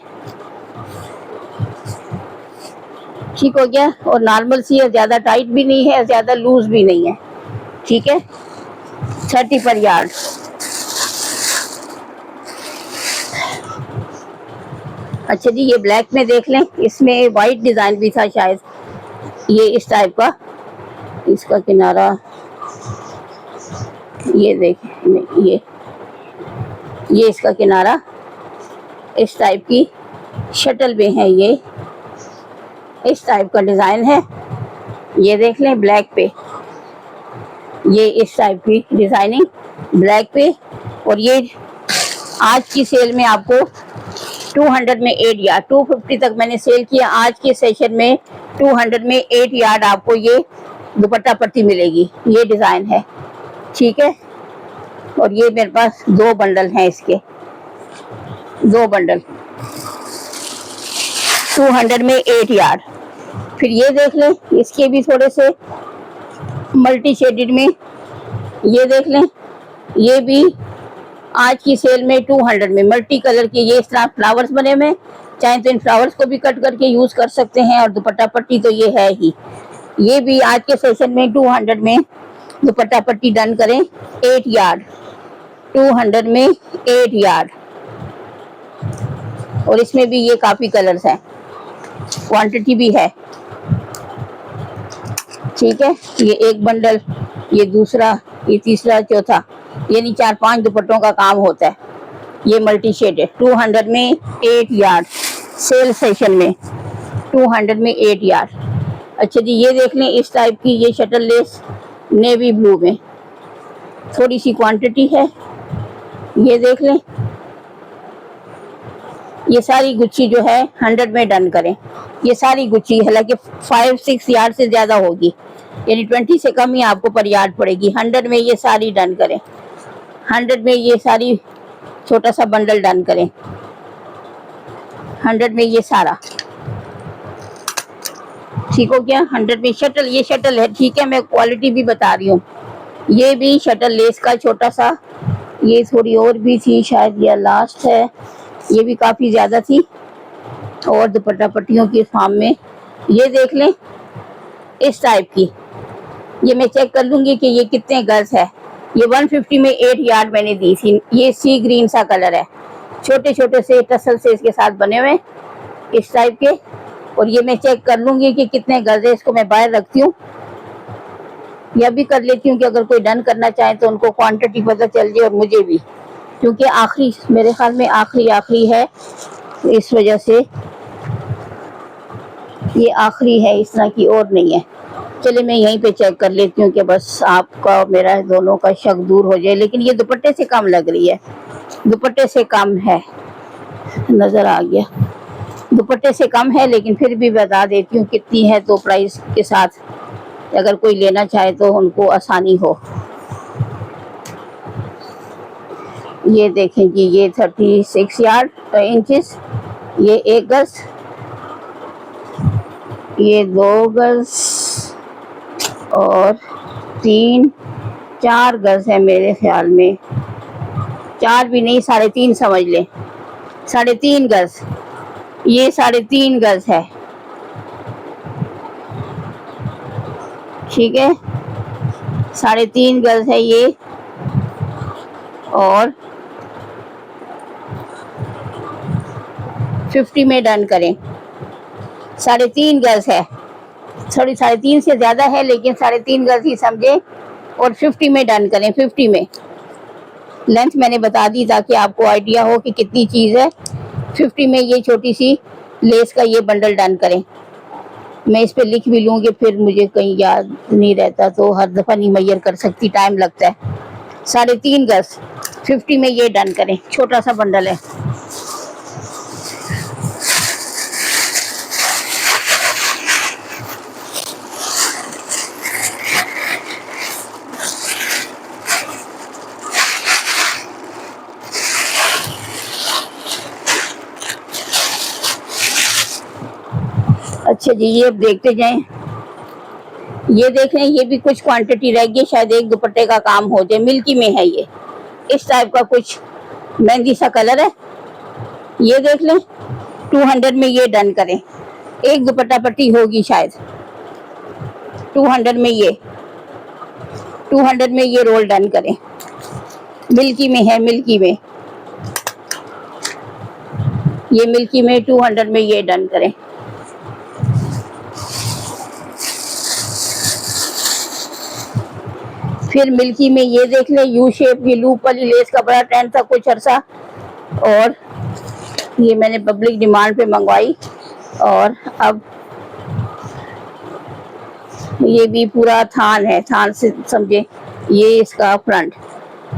ठीक हो गया। और नॉर्मल सी है, ज़्यादा टाइट भी नहीं है, ज़्यादा लूज भी नहीं है, ठीक है। 30 पर यार्ड। अच्छा जी, ये ब्लैक में देख लें, इसमें वाइट डिज़ाइन भी था शायद, ये इस टाइप का, इसका किनारा ये देखें, ये इसका किनारा इस टाइप की शटल में है, ये इस टाइप का डिज़ाइन है। ये देख लें ब्लैक पे, ये इस टाइप की डिज़ाइनिंग ब्लैक पे। और ये आज की सेल में आपको 200 में 8 यार्ड, 250 तक मैंने सेल किया। आज के सेशन में 200 में 8 यार्ड आपको ये दुपट्टा पट्टी मिलेगी। ये डिज़ाइन है, ठीक है। और ये मेरे पास 2 बंडल हैं, इसके 2 बंडल 200 में 8 यार्ड। फिर ये देख लें, इसके भी थोड़े से मल्टी शेडेड में, ये देख लें, ये भी आज की सेल में 200 में मल्टी कलर के, ये इस तरह फ्लावर्स बने हुए, चाहे तो इन फ्लावर्स को भी कट करके यूज कर सकते हैं, और दुपट्टा पट्टी तो ये है ही। ये भी आज के सेशन में 200 में दुपट्टा पट्टी डन करें, 8 यार्ड, 200 में 8 यार्ड। और इसमें भी ये काफी कलर्स हैं, क्वांटिटी भी है, ठीक है। ये एक बंडल, ये दूसरा, ये तीसरा, चौथा, यानी 4-5 दुपट्टों का काम होता है। ये मल्टी शेड है। 200 में 8 यार्ड, सेल सेशन में 200 में 8 यार्ड। अच्छा जी, ये देख लें इस टाइप की ये शटल लेस नेवी ब्लू में, थोड़ी सी क्वांटिटी है। ये देख लें, ये सारी गुच्छी जो है 100 में डन करें। ये सारी गुच्छी हालांकि 5-6 यार्ड से ज़्यादा होगी, यानी 20 से कम ही आपको पर यार्ड पड़ेगी। 100 में ये सारी डन करें। 100 में ये सारी छोटा सा बंडल डन करें। 100 में ये सारा ठीक हो गया। 100 में शटल, ये शटल है, ठीक है, मैं क्वालिटी भी बता रही हूँ। ये भी शटल लेस का छोटा सा, ये थोड़ी और भी थी शायद, ये लास्ट है, ये भी काफ़ी ज़्यादा थी। और दुपट्टा पट्टियों की फार्म में ये देख लें इस टाइप की। ये मैं चेक कर लूँगी कि ये कितने गज है। ये 150 में 8 यार्ड मैंने दी थी। ये सी ग्रीन सा कलर है, छोटे छोटे से टसल से इसके साथ बने हुए इस टाइप के। और ये मैं चेक कर लूँगी कि कितने गज है। इसको मैं बाहर रखती हूँ, या भी कर लेती हूँ कि अगर कोई डन करना चाहे तो उनको क्वांटिटी पता चल जाए और मुझे भी, क्योंकि आखिरी, मेरे ख्याल में आखिरी है, इस वजह से ये आखिरी है, इस तरह की और नहीं है। चलिए मैं यहीं पे चेक कर लेती हूँ कि बस आपका मेरा दोनों का शक दूर हो जाए। लेकिन ये दुपट्टे से कम लग रही है, दुपट्टे से कम है, नज़र आ गया, दुपट्टे से कम है। लेकिन फिर भी बता देती हूँ कितनी है, तो प्राइस के साथ अगर कोई लेना चाहे तो उनको आसानी हो। ये देखें जी, ये 36 यार्ड इंचेस, ये 1 गज, ये 2 गज और 3-4 गज है मेरे ख्याल में, 4 भी नहीं, 3.5 समझ लें, 3.5 गज, ये 3.5 गज है, ठीक है, 3.5 गज है ये। और 50 में डन करें। 3.5 गज है, थोड़ी 3.5 से ज़्यादा है, लेकिन 3.5 गज ही समझे। और 50 में डन करें। 50 में लेंथ मैंने बता दी ताकि आपको आइडिया हो कि कितनी चीज़ है। 50 में ये छोटी सी लेस का ये बंडल डन करें। मैं इस पे लिख भी लूँगी, फिर मुझे कहीं याद नहीं रहता तो हर दफ़ा नहीं मैयर कर सकती, टाइम लगता है। 3.5 गज 50 में ये डन करें, छोटा सा बंडल है। अच्छा जी, ये अब देखते जाएं। ये देख रहे हैं, ये भी कुछ क्वांटिटी रह गई, शायद एक दुपट्टे का काम हो जाए। मिल्की में है ये, इस टाइप का कुछ मेहंदी सा कलर है। ये देख लें, 200 में ये डन करें। एक दुपट्टा पट्टी होगी शायद 200 में, ये 200 में ये रोल डन करें। मिल्की में है, मिल्की में, ये मिल्की में 200 में ये डन करें। फिर मिल्की में ये देख लें, यू शेप की लूप वाली लेस का बड़ा ट्रेंड था कुछ अरसा, और ये मैंने पब्लिक डिमांड पे मंगवाई। और अब ये भी पूरा थान है, थान से समझे, ये इसका फ्रंट,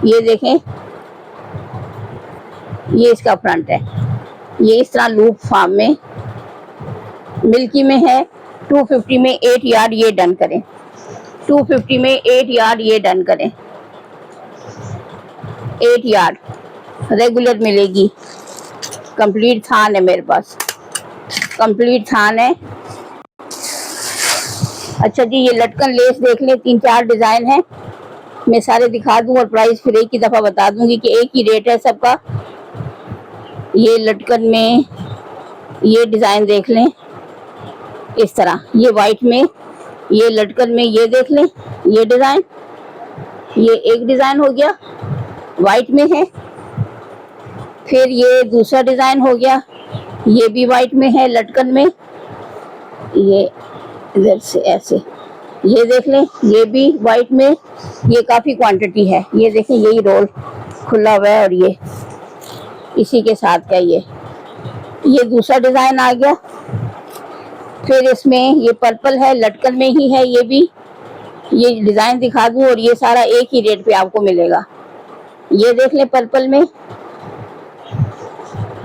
ये देखें, ये इसका फ्रंट है। ये इस तरह लूप फॉर्म में मिल्की में है। 250 में 8 यार्ड ये डन करें। 250 में 8 यार्ड ये डन करें। 8 यार्ड रेगुलर मिलेगी। कंप्लीट थान है मेरे पास, कंप्लीट थान है। अच्छा जी, ये लटकन लेस देख लें, 3-4 डिज़ाइन है, मैं सारे दिखा दूं और प्राइस फिर एक ही दफ़ा बता दूंगी कि एक ही रेट है सबका। ये लटकन में ये डिज़ाइन देख लें इस तरह, ये वाइट में, ये लटकन में, ये देख लें, ये डिज़ाइन, ये एक डिज़ाइन हो गया वाइट में है। फिर ये दूसरा डिज़ाइन हो गया, ये भी वाइट में है लटकन में, ये इधर से ऐसे, ये देख लें, ये भी वाइट में, ये काफ़ी क्वांटिटी है। ये देखें, यही रोल खुला हुआ है और ये इसी के साथ का ये दूसरा डिज़ाइन आ गया। फिर इसमें ये पर्पल है, लटकन में ही है ये भी। ये डिज़ाइन दिखा दूँ और ये सारा एक ही रेट पे आपको मिलेगा। ये देख लें पर्पल में,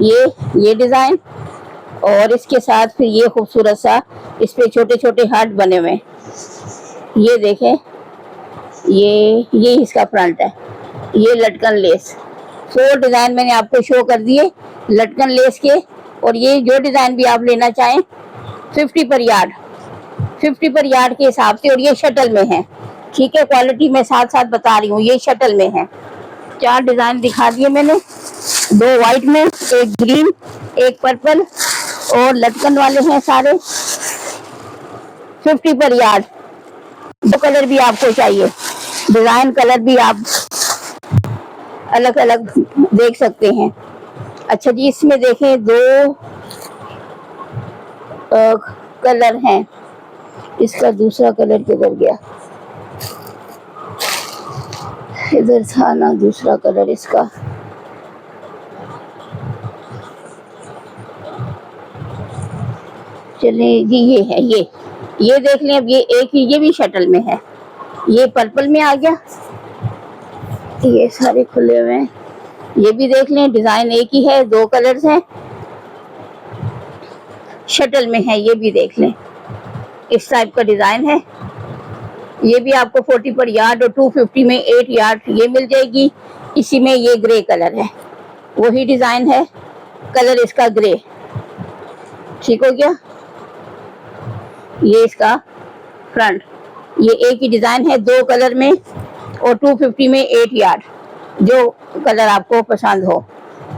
ये डिज़ाइन, और इसके साथ फिर ये खूबसूरत सा इस पे छोटे छोटे हार्ट बने हुए। ये देखें, ये इसका फ्रंट है। ये लटकन लेस, 4 डिज़ाइन मैंने आपको शो कर दिए लटकन लेस के। और ये जो डिज़ाइन भी आप लेना चाहें 50 पर यार्ड, 50 पर यार्ड के हिसाब से। और ये शटल में है, ठीक है। क्वालिटी मैं साथ साथ बता रही हूँ, ये शटल में है। 4 डिज़ाइन दिखा दिए मैंने, 2 वाइट में, एक ग्रीन, एक पर्पल, और लटकन वाले हैं सारे 50 पर यार्ड। 2 कलर भी आपको चाहिए, डिज़ाइन कलर भी आप अलग अलग देख सकते हैं। अच्छा जी, इसमें देखें 2 कलर हैं। इसका दूसरा कलर किधर गया? इधर था ना दूसरा कलर इसका। चलिए जी, ये है, ये देख लें। अब ये एक ही, ये भी शटल में है। ये पर्पल में आ गया, ये सारे खुले हुए हैं। ये भी देख लें, डिज़ाइन एक ही है, 2 कलर्स हैं, शटल में है। ये भी देख लें, इस टाइप का डिज़ाइन है। ये भी आपको 40 पर यार्ड और 250 में 8 यार्ड ये मिल जाएगी। इसी में ये ग्रे कलर है, वही डिज़ाइन है, कलर इसका ग्रे। ठीक हो गया। ये इसका फ्रंट, ये एक ही डिज़ाइन है, 2 कलर में, और 250 में 8 यार्ड। जो कलर आपको पसंद हो,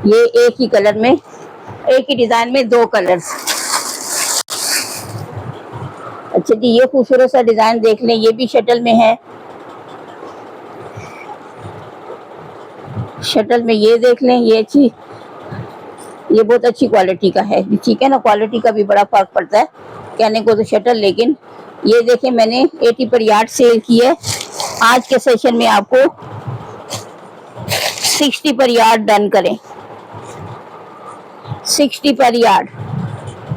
ये एक ही कलर में, एक ही डिज़ाइन में 2 कलर्स। अच्छा जी, ये खूबसूरत सा डिज़ाइन देख लें, ये भी शटल में है। शटल में ये देख लें, ये बहुत अच्छी क्वालिटी का है, ठीक है ना। क्वालिटी का भी बड़ा फर्क पड़ता है, कहने को तो शटल, लेकिन ये देखें, मैंने 80 पर यार्ड सेल की है। आज के सेशन में आपको 60 पर यार्ड डन करें, 60 पर यार्ड।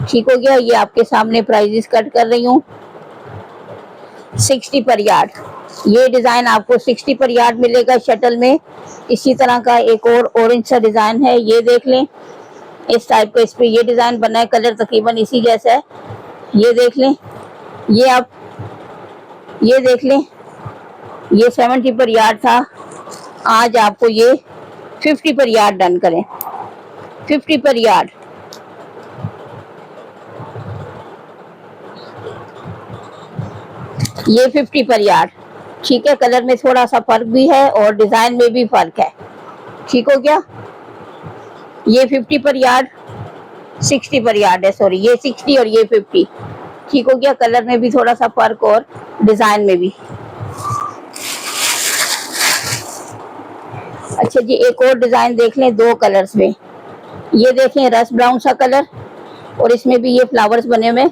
ठीक हो गया। ये आपके सामने प्राइजेस कट कर रही हूँ, 60 पर यार्ड। ये डिज़ाइन आपको 60 पर यार्ड मिलेगा शटल में। इसी तरह का एक और ऑरेंज सा डिज़ाइन है, ये देख लें, इस टाइप का। इस पे ये डिज़ाइन बना है, कलर तकरीबन इसी जैसा है। ये देख लें, ये देख लें, ये 70 पर यार्ड था, आज आपको ये 50 पर यार्ड डन करें, 50 पर यार्ड। ये 50 पर यार्ड, ठीक है। कलर में थोड़ा सा फर्क भी है और डिज़ाइन में भी फर्क है। ठीक हो गया। ये 50 पर यार्ड, 60 पर यार्ड है, सॉरी, ये 60 और ये 50। ठीक हो गया। कलर में भी थोड़ा सा फर्क और डिज़ाइन में भी। अच्छा जी, एक और डिज़ाइन देख लें 2 कलर्स में। ये देखें, रस ब्राउन सा कलर, और इसमें भी ये फ्लावर्स बने हुए।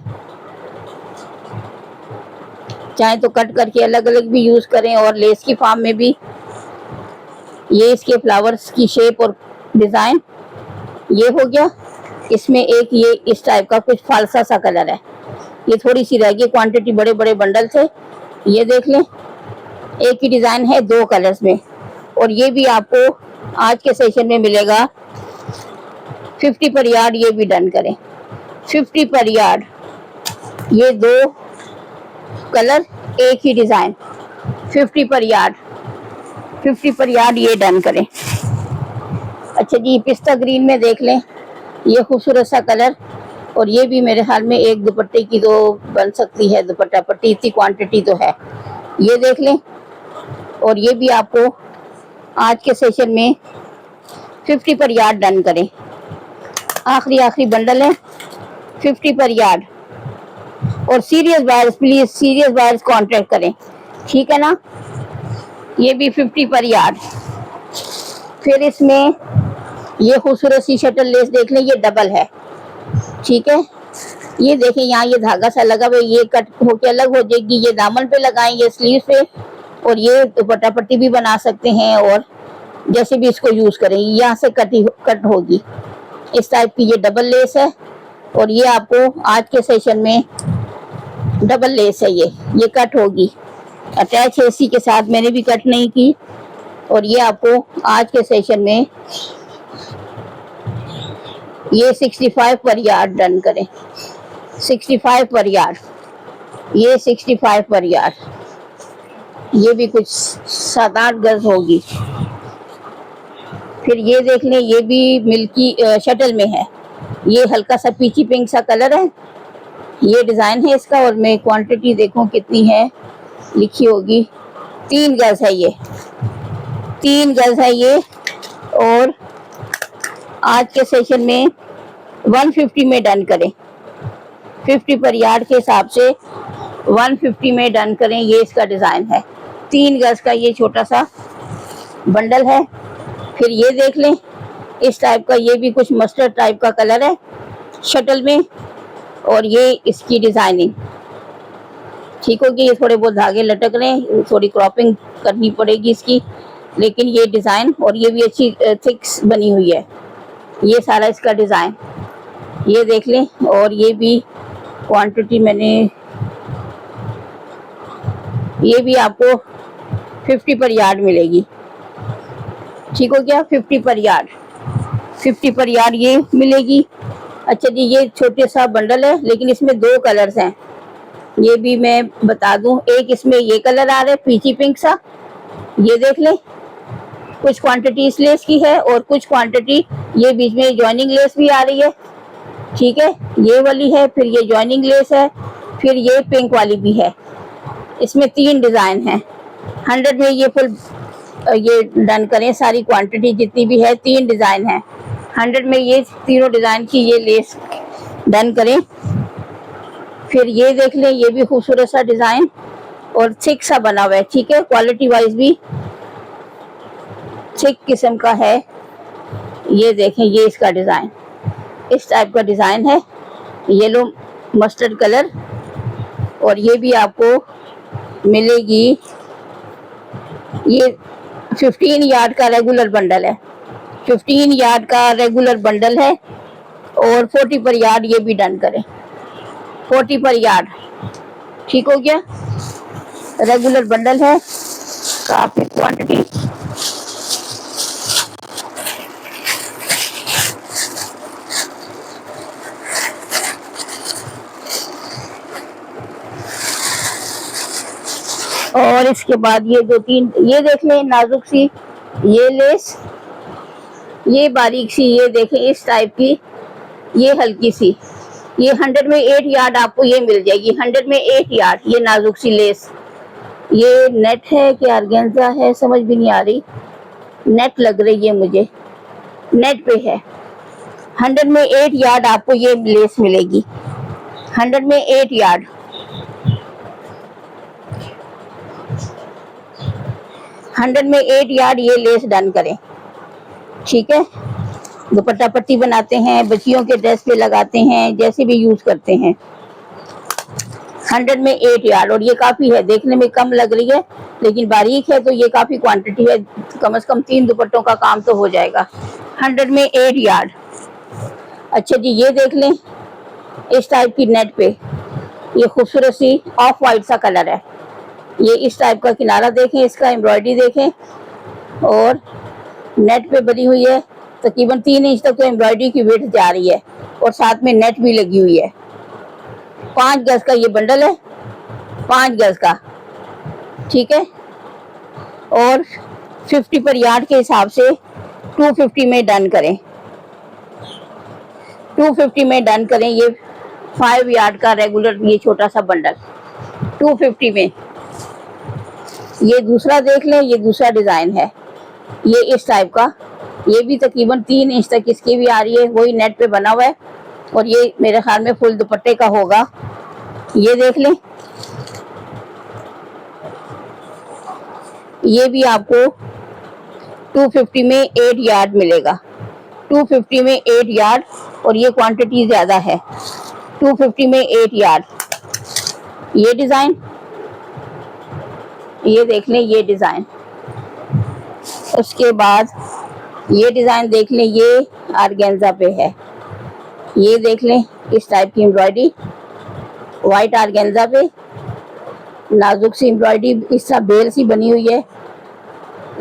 चाहे तो कट करके अलग अलग भी यूज़ करें, और लेस की फॉर्म में भी। ये इसके फ्लावर्स की शेप और डिज़ाइन ये हो गया। इसमें एक ये इस टाइप का कुछ फालसा सा कलर है, ये थोड़ी सी रह गई, क्वांटिटी बड़े बड़े बंडल थे। ये देख लें, एक ही डिज़ाइन है 2 कलर्स में। और ये भी आपको आज के सेशन में मिलेगा 50 पर यार्ड। ये भी डन करें, 50 पर यार्ड। ये 2 कलर, एक ही डिज़ाइन, 50 पर यार्ड, 50 पर यार्ड, ये डन करें। अच्छा जी, पिस्ता ग्रीन में देख लें, ये खूबसूरत सा कलर, और ये भी मेरे ख्याल में एक दुपट्टे की तो बन सकती है, दुपट्टा पट्टी, इतनी क्वांटिटी तो है। ये देख लें, और ये भी आपको आज के सेशन में 50 पर यार्ड डन करें। आखिरी बंडल है, 50 पर यार्ड। और serious buyers, please serious buyers contact करें, ठीक है ना। ये भी 50 पर यार्ड। फिर इसमें ये खूबसूरत सी शटल लेस देख लें, ये डबल है, ठीक है। ये देखें यहाँ ये धागा सा लगा हुआ है, ये कट होके अलग हो जाएगी। ये दामन पे लगाएंगे, स्लीव पे, और ये दुपट्टा पट्टी भी बना सकते हैं, और जैसे भी इसको यूज करेंगे यहाँ से कट होगी। इस टाइप की ये डबल लेस है, और ये आपको आज के सेशन में डबल लेस है, ये कट होगी, अटैच है इसी के साथ, मैंने भी कट नहीं की। और ये आपको आज के सेशन में ये 65 पर यार्ड डन करें, 65 पर यार्ड, ये 65 पर यार्ड, ये भी कुछ 7-8 गज होगी। फिर ये देख लें, ये भी मिल्की शटल में है, ये हल्का सा पीची पिंक सा कलर है, ये डिज़ाइन है इसका। और मैं क्वांटिटी देखूं कितनी है, लिखी होगी, 3 गज है ये, 3 गज है ये। और आज के सेशन में 150 में डन करें, 50 पर यार्ड के हिसाब से 150 में डन करें। ये इसका डिज़ाइन है, 3 गज का ये छोटा सा बंडल है। फिर ये देख लें, इस टाइप का, ये भी कुछ मस्टर्ड टाइप का कलर है शटल में, और ये इसकी डिज़ाइनिंग ठीक होगी। ये थोड़े बहुत धागे लटक रहे हैं, थोड़ी क्रॉपिंग करनी पड़ेगी इसकी, लेकिन ये डिज़ाइन, और ये भी अच्छी थिक्स बनी हुई है, ये सारा इसका डिज़ाइन, ये देख लें। और ये भी क्वांटिटी मैंने, ये भी आपको 50 पर यार्ड मिलेगी, ठीक हो गया, 50 पर यार्ड, 50 पर यार्ड ये मिलेगी। अच्छा जी, ये छोटे सा बंडल है, लेकिन इसमें 2 कलर्स हैं, ये भी मैं बता दूं। एक इसमें ये कलर आ रहा है पीची पिंक सा, ये देख लें, कुछ क्वांटिटी इस लेस की है, और कुछ क्वांटिटी ये बीच में जॉइनिंग लेस भी आ रही है, ठीक है, ये वाली है, फिर ये जॉइनिंग लेस है, फिर ये पिंक वाली भी है। इसमें 3 डिज़ाइन हैं। 100 में ये फुल ये डन करें, सारी क्वांटिटी जितनी भी है, 3 डिज़ाइन है। 100 में ये तीनों डिज़ाइन की ये लेस डन करें। फिर ये देख लें, ये भी खूबसूरत सा डिज़ाइन और थिक सा बना हुआ है, ठीक है, क्वालिटी वाइज भी थिक किस्म का है। ये देखें, ये इसका डिज़ाइन, इस टाइप का डिज़ाइन है, येलो मस्टर्ड कलर, और ये भी आपको मिलेगी। ये 15 यार्ड का रेगुलर बंडल है, 15 यार्ड का रेगुलर बंडल है, और 40 पर यार्ड ये भी डन करें, 40 पर यार्ड, ठीक हो गया, रेगुलर बंडल है, काफी क्वांटिटी। और इसके बाद ये 2-3 ये देख लें, नाजुक सी ये लेस, ये बारीक सी, ये देखें इस टाइप की, ये हल्की सी, ये 100 में 8 यार्ड आपको ये मिल जाएगी, 100 में 8 यार्ड, ये नाजुक सी लेस। ये नेट है कि ऑर्गेन्जा है, समझ भी नहीं आ रही, नेट लग रही है मुझे, नेट पे है। 100 में 8 यार्ड आपको ये लेस मिलेगी, 100 में 8 यार्ड। 100 में 8 यार्ड ये लेस डन करें, ठीक है। दुपट्टा पट्टी बनाते हैं, बच्चियों के ड्रेस पे लगाते हैं, जैसे भी यूज करते हैं। 100 में 8 यार्ड, और ये काफ़ी है, देखने में कम लग रही है लेकिन बारीक है, तो ये काफ़ी क्वांटिटी है, कम से कम 3 दुपट्टों का काम तो हो जाएगा। 100 में 8 यार्ड। अच्छा जी, ये देख लें, इस टाइप की नेट पे ये खूबसूरत सी ऑफ वाइट सा कलर है, ये इस टाइप का किनारा देखें, इसका एम्ब्रॉयडरी देखें, और नेट पे बनी हुई है, तकरीबन 3 इंच तक तो एम्ब्रॉयडरी की विड्थ जा रही है, और साथ में नेट भी लगी हुई है। 5 गज का ये बंडल है, 5 गज का, ठीक है। और 50 पर यार्ड के हिसाब से 250 में डन करें, 250 में डन करें। ये 5 यार्ड का रेगुलर ये छोटा सा बंडल 250 में। ये दूसरा देख लें, ये दूसरा डिज़ाइन है, ये इस टाइप का, ये भी तकरीबन 3 इंच तक इसकी भी आ रही है, वही नेट पे बना हुआ है, और ये मेरे ख्याल में फुल दुपट्टे का होगा। ये देख लें, ये भी आपको 250 में 8 यार्ड मिलेगा, 250 में 8 यार्ड, और ये क्वांटिटी ज़्यादा है, 250 में 8 यार्ड। ये डिजाइन, ये देख लें, ये डिजाइन। उसके बाद ये डिजाइन देख लें, ये आर्गेन्जा पे है। ये देख लें, इस टाइप की एम्ब्रॉयडरी वाइट आर्गेन्जा पे, नाजुक सी एम्ब्रॉयडरी इस तरह बेल सी बनी हुई है।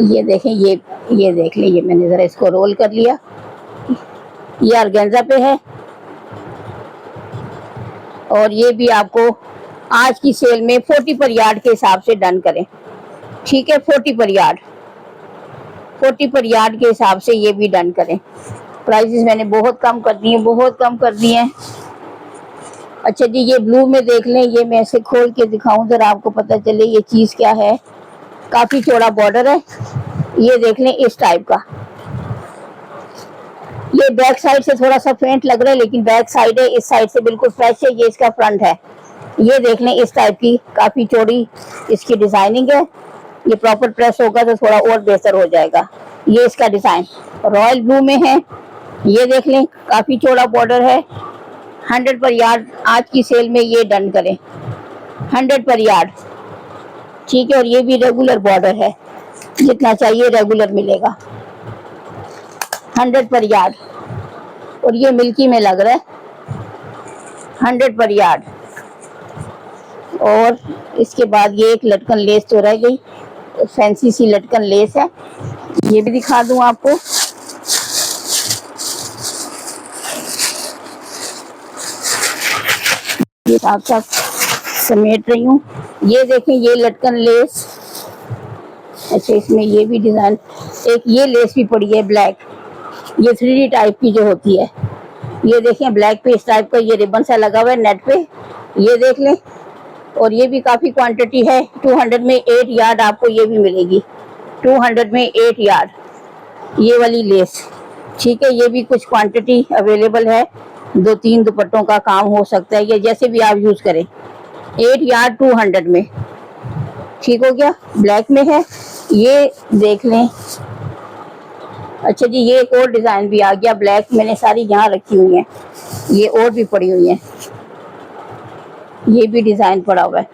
ये देखें, ये देख लें, ये मैंने जरा इसको रोल कर लिया। ये आर्गेन्जा पे है और ये भी आपको आज की सेल में 40 पर यार्ड के हिसाब से डन करें, ठीक है। 40 पर यार्ड, 40 पर यार्ड के हिसाब से ये भी डन करें। प्राइसेस मैंने बहुत कम कर दिए, बहुत कम कर दिए हैं। अच्छा जी, ये ब्लू में देख लें, ये मैं ऐसे खोल के दिखाऊं जरा आपको पता चले ये चीज़ क्या है। काफ़ी चौड़ा बॉर्डर है, ये देख लें इस टाइप का। ये बैक साइड से थोड़ा सा फेंट लग रहा है, लेकिन बैक साइड है, इस साइड से बिल्कुल फ्रेश है। ये इसका फ्रंट है, ये देख लें इस टाइप की काफ़ी चौड़ी इसकी डिज़ाइनिंग है। ये प्रॉपर प्रेस होगा तो थोड़ा और बेहतर हो जाएगा। ये इसका डिज़ाइन रॉयल ब्लू में है, ये देख लें काफ़ी चौड़ा बॉर्डर है। 100 पर यार्ड आज की सेल में ये डन करें, 100 पर यार्ड, ठीक है। और ये भी रेगुलर बॉर्डर है, जितना चाहिए रेगुलर मिलेगा, 100 पर यार्ड। और ये मिल्की में लग रहा है, 100 पर यार्ड। और इसके बाद ये एक लटकन लेस तो रह गई, फैंसी सी लटकन लेस है, ये भी दिखा दूं आपको। ये साथ साथ समेट रही हूँ, ये देखें, ये लटकन लेस। अच्छा, इसमें ये भी डिजाइन, एक ये लेस भी पड़ी है ब्लैक, ये 3D टाइप की जो होती है। ये देखें ब्लैक पे इस टाइप का ये रिबन सा लगा हुआ है नेट पे, ये देख लें। और ये भी काफ़ी क्वांटिटी है, 200 में 8 यार्ड आपको ये भी मिलेगी, 200 में 8 यार्ड ये वाली लेस, ठीक है। ये भी कुछ क्वांटिटी अवेलेबल है, 2-3 दुपट्टों का काम हो सकता है, ये जैसे भी आप यूज़ करें। 8 यार्ड 200 में, ठीक हो गया। ब्लैक में है, ये देख लें। अच्छा जी, ये एक और डिज़ाइन भी आ गया ब्लैक, मैंने सारी यहाँ रखी हुई हैं, ये और भी पड़ी हुई हैं। ये भी डिज़ाइन पड़ा हुआ है,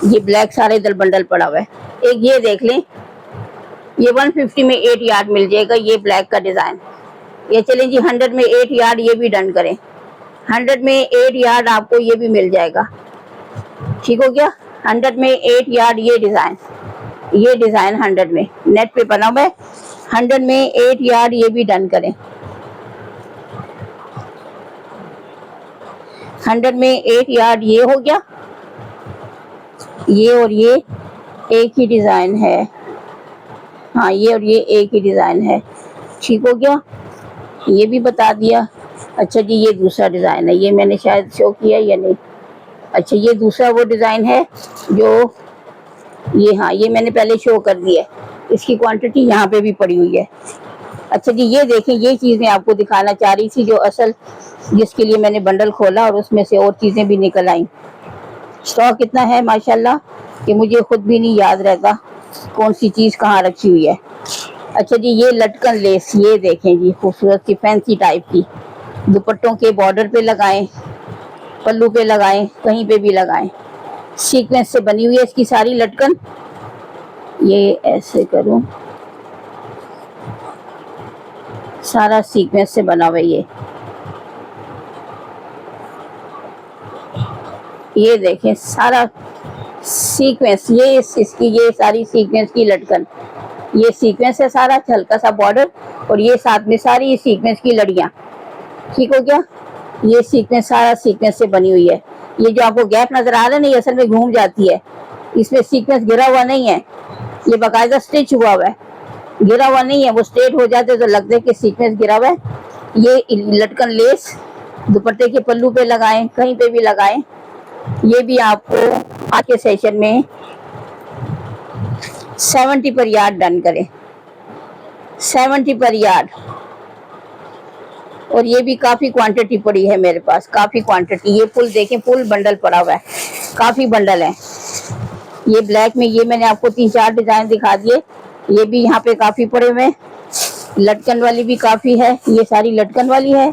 ये ब्लैक सारे दल बंडल पड़ा हुआ है। एक ये देख लें, ये 150 में 8 यार्ड मिल जाएगा, ये ब्लैक का डिज़ाइन। ये चलें जी, 100 में 8 यार्ड ये भी डन करें, 100 में 8 यार्ड आपको ये भी मिल जाएगा, ठीक हो गया। 100 में 8 यार्ड ये डिज़ाइन, ये डिज़ाइन 100 में नेट पे बना हुआ है, 100 में 8 यार्ड ये भी डन करें, 100 में 8 यार्ड ये हो गया। ये और ये एक ही डिज़ाइन है, हाँ, ये और ये एक ही डिज़ाइन है, ठीक हो गया, ये भी बता दिया। अच्छा जी, ये दूसरा डिज़ाइन है, ये मैंने शायद शो किया या नहीं। अच्छा, ये दूसरा वो डिज़ाइन है जो ये, हाँ, ये मैंने पहले शो कर दिया, इसकी क्वांटिटी यहाँ पे भी पड़ी हुई है। अच्छा जी, ये देखें, ये चीज़ मैं आपको दिखाना चाह रही थी, जो असल जिसके लिए मैंने बंडल खोला और उसमें से और चीज़ें भी निकल आई। स्टॉक इतना है माशाल्लाह कि मुझे खुद भी नहीं याद रहता कौन सी चीज़ कहाँ रखी हुई है। अच्छा जी, ये लटकन लेस, ये देखें जी, खूबसूरत सी फैंसी टाइप की, दुपट्टों के बॉर्डर पे लगाएं, पल्लू पे लगाएं, कहीं पे भी लगाएं, सीक्वेंस से बनी हुई है इसकी सारी लटकन। ये ऐसे करूं, सारा सीक्वेंस से बना हुआ है ये देखें सारा सीक्वेंस, ये इसकी ये सारी सीक्वेंस की लटकन, ये सीक्वेंस है सारा, हल्का सा बॉर्डर और ये साथ में सारी सीक्वेंस की लड़ियाँ, ठीक हो गया। ये सीक्वेंस सारा सीक्वेंस से बनी हुई है। ये जो आपको गैप नजर आ रहा है ना, ये असल में घूम जाती है, इसमें सीक्वेंस गिरा हुआ नहीं है, ये बाकायदा स्टिच हुआ हुआ है, गिरा हुआ नहीं है। वो स्ट्रेट हो जाते तो लगता है कि सीक्वेंस गिरा हुआ है। ये लटकन लेस दुपट्टे के पल्लू पे लगाएं, कहीं पे भी लगाएं। ये भी आपको आज के सेशन में 70 पर यार्ड डन करें, 70 पर यार्ड। और ये भी काफ़ी क्वांटिटी पड़ी है मेरे पास, काफ़ी क्वांटिटी। ये फुल देखें, फुल बंडल पड़ा हुआ है, काफ़ी बंडल है। ये ब्लैक में ये मैंने आपको 3-4 डिज़ाइन दिखा दिए, ये भी यहाँ पे काफ़ी पड़े हुए हैं। लटकन वाली भी काफ़ी है, ये सारी लटकन वाली है।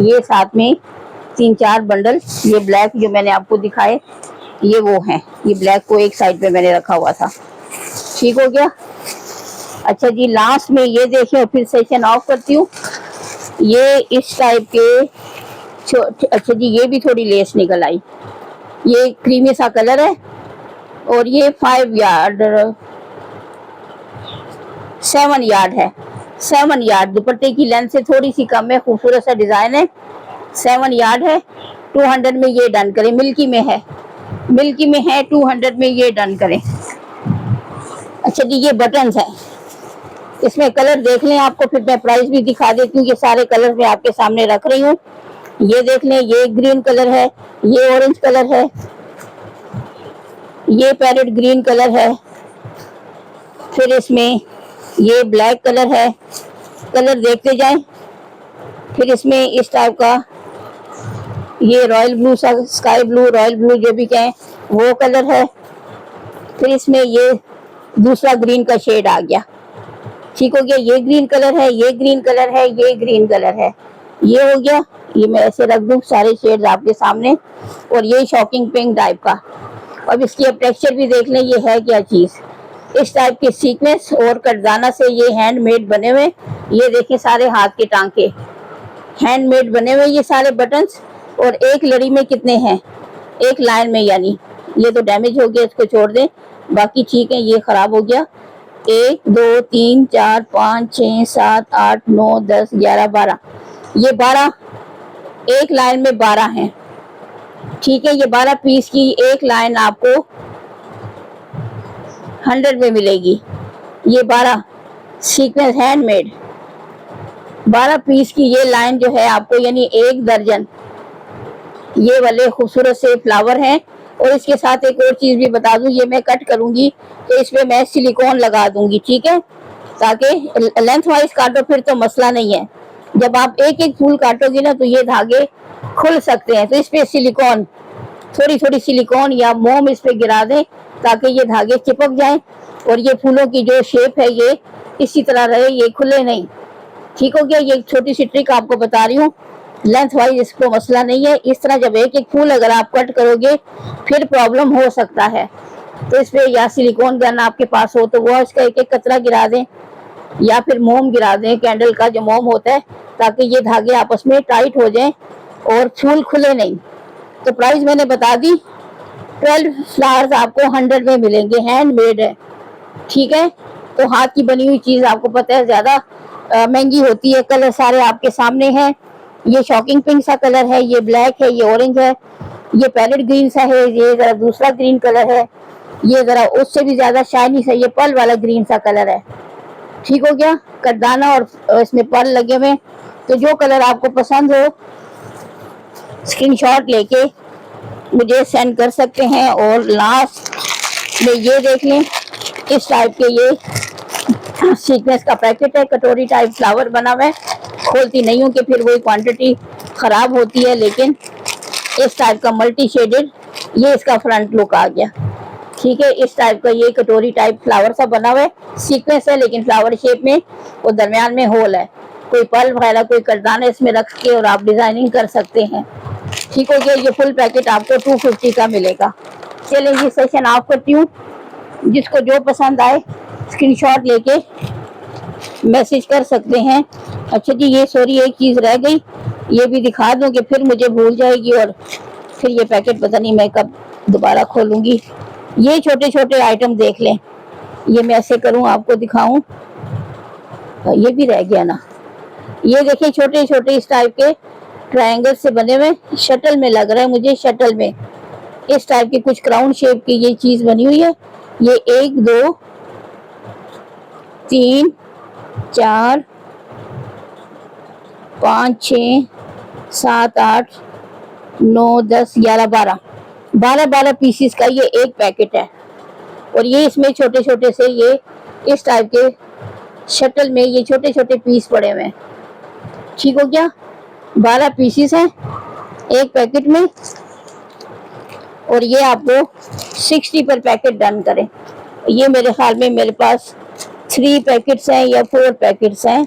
ये साथ में 3-4 बंडल। ये ब्लैक जो मैंने आपको दिखाए ये वो हैं, ये ब्लैक को एक साइड पे मैंने रखा हुआ था। ठीक हो गया। अच्छा जी, लास्ट में ये देखिए, फिर सेशन ऑफ करती हूँ। ये इस टाइप के अच्छा जी, ये भी थोड़ी लेस निकल आई। ये क्रीमी सा कलर है और ये 5 यार्ड 7 यार्ड है। 7 यार्ड दुपट्टे की लेंथ से थोड़ी सी कम है, खूबसूरत सा डिजाइन है। 7 यार्ड है। 200 में ये डन करें। मिल्की में है, मिल्की में है, 200 में ये डन करें। अच्छा जी, ये बटन्स हैं, इसमें कलर देख लें, आपको फिर मैं प्राइस भी दिखा देती हूँ। ये सारे कलर मैं आपके सामने रख रही हूँ। ये देख लें, ये ग्रीन कलर है, ये ऑरेंज कलर है, ये पैरेट ग्रीन कलर है, फिर इसमें ये ब्लैक कलर है। कलर देखते जाएं। फिर इसमें इस टाइप का ये रॉयल ब्लू सा, स्काई ब्लू, रॉयल ब्लू जो भी कहें वो कलर है। फिर इसमें ये दूसरा ग्रीन का शेड आ गया। ठीक हो गया। ये ग्रीन कलर है, ये ग्रीन कलर है, ये ग्रीन कलर है, ये हो गया। ये मैं ऐसे रख दूं सारे शेड्स आपके सामने। और ये शॉकिंग पिंक टाइप का। अब इसकी अब टेक्सचर भी देख लें, ये है क्या चीज। इस टाइप के सीक्वेंस और कटदाना से ये हैंडमेड बने हुए। ये देखें, सारे हाथ के टांके हैंडमेड बने हुए, ये सारे बटन्स। और एक लड़ी में कितने हैं, एक लाइन में, यानी ये तो डैमेज हो गया, इसको छोड़ दें, बाकी ठीक है। ये खराब हो गया। 1 2 3 4 5 6 7 8 9 10 11 12, ये 12 एक लाइन में 12 हैं। ठीक है। ये 12 पीस की एक लाइन आपको 100 में मिलेगी। ये 12 सीक्वेंस हैंडमेड 12 पीस की ये लाइन जो है आपको, यानी 1 दर्जन ये वाले खूबसूरत से फ्लावर हैं। और इसके साथ एक और चीज भी बता दूं, ये मैं कट करूंगी तो इसमें मैं सिलिकॉन लगा दूंगी। ठीक है, ताकि लेंथ वाइज काटो फिर तो मसला नहीं है। जब आप एक एक फूल काटोगे ना तो ये धागे खुल सकते हैं, तो इस पे सिलिकॉन, थोड़ी थोड़ी सिलिकॉन या मोम इस पे गिरा दें ताकि ये धागे चिपक जाएं और ये फूलों की जो शेप है ये इसी तरह रहे, ये खुले नहीं। ठीक हो गया। ये एक छोटी सी ट्रिक आपको बता रही हूँ, लेंथ वाइज इसको मसला नहीं है। इस तरह जब एक एक फूल अगर आप कट करोगे फिर प्रॉब्लम हो सकता है। तो इस पे या सिलिकॉन गन आपके पास हो तो वो इसका एक एक कतरा गिरा दें, या फिर मोम गिरा दें, कैंडल का जो मोम होता है, ताकि ये धागे आपस में टाइट हो जाएं और फूल खुले नहीं। तो प्राइस मैंने बता दी। 12 फ्लावर्स आपको 100 में मिलेंगे, हैंडमेड है। ठीक है। तो हाथ की बनी हुई चीज आपको पता है ज्यादा महंगी होती है। कलर सारे आपके सामने हैं। ये शॉकिंग पिंक सा कलर है, ये ब्लैक है, ये ऑरेंज है, ये पैरेट ग्रीन सा है, ये जरा दूसरा ग्रीन कलर है, ये जरा उससे भी ज्यादा शाइनी सा, ये पर्ल वाला ग्रीन सा कलर है। ठीक हो गया। कटदाना और इसमें पर्ल लगे हुए। तो जो कलर आपको पसंद हो स्क्रीनशॉट लेके मुझे सेंड कर सकते हैं। और लास्ट में ये देख लें, इस टाइप के ये सीक्वेंस का पैकेट है, कटोरी टाइप फ्लावर बना हुआ है। खोलती नहीं हूँ कि फिर वही क्वांटिटी खराब होती है, लेकिन इस टाइप का मल्टी शेडेड ये इसका फ्रंट लुक आ गया। ठीक है। इस टाइप का ये कटोरी टाइप फ्लावर सा बना हुआ है, सीक्वेंस है लेकिन फ्लावर शेप में, और दरमियान में होल है। कोई पर्ल वगैरह कोई करदाना इसमें रख के और आप डिजाइनिंग कर सकते हैं। ठीक हो गया। ये फुल पैकेट आपको 250 का मिलेगा। चलिए ये सेशन ऑफ करती हूँ। जिसको जो पसंद आए स्क्रीनशॉट लेके मैसेज कर सकते हैं। अच्छा जी, ये सॉरी एक चीज रह गई, ये भी दिखा दूं कि फिर मुझे भूल जाएगी और फिर ये पैकेट पता नहीं मैं कब दोबारा खोलूंगी। ये छोटे छोटे आइटम देख लें, ये मैं ऐसे करूं आपको दिखाऊं, ये भी रह गया ना। ये देखिए छोटे छोटे इस टाइप के ट्रायंगल से बने हुए, शटल में लग रहा है मुझे, शटल में इस टाइप की कुछ क्राउन शेप की ये चीज बनी हुई है। ये 1 2 3 4 5 6 7 8 9 10 11 12 पीसीस का ये एक पैकेट है। और ये इसमें छोटे छोटे से ये इस टाइप के शटल में ये छोटे छोटे पीस पड़े हुए हैं। ठीक हो गया। 12 पीसीस हैं एक पैकेट में, और ये आपको 60 पर पैकेट डन करें। ये मेरे ख्याल में मेरे पास 3 पैकेट्स हैं या 4 पैकेट्स हैं।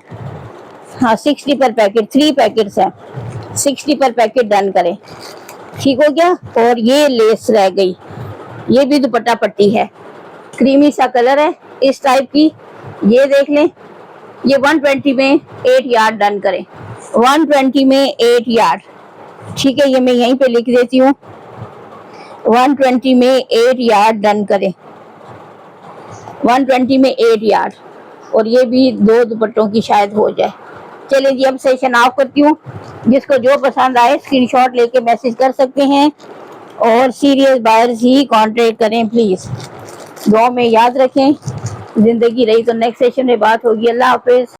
हाँ 60 पर पैकेट 3 पैकेट्स हैं। 60 पर पैकेट डन करें। ठीक हो गया। और ये लेस रह गई, ये भी दुपट्टा पट्टी है, क्रीमी सा कलर है इस टाइप की, ये देख लें। ये 120 में 8 यार्ड डन करें, 120 में 8 यार्ड। ठीक है, ये मैं यहीं पे लिख देती हूँ, 120 में 8 यार्ड डन करें, 120 में 8 यार्ड। और ये भी 2 दुपट्टों की शायद हो जाए। चलिए जी, अब सेशन ऑफ करती हूँ। जिसको जो पसंद आए स्क्रीनशॉट लेके मैसेज कर सकते हैं, और सीरियस बायर्स ही कांटेक्ट करें प्लीज। दुआ में याद रखें, जिंदगी रही तो नेक्स्ट सेशन में बात होगी। अल्लाह हाफिज।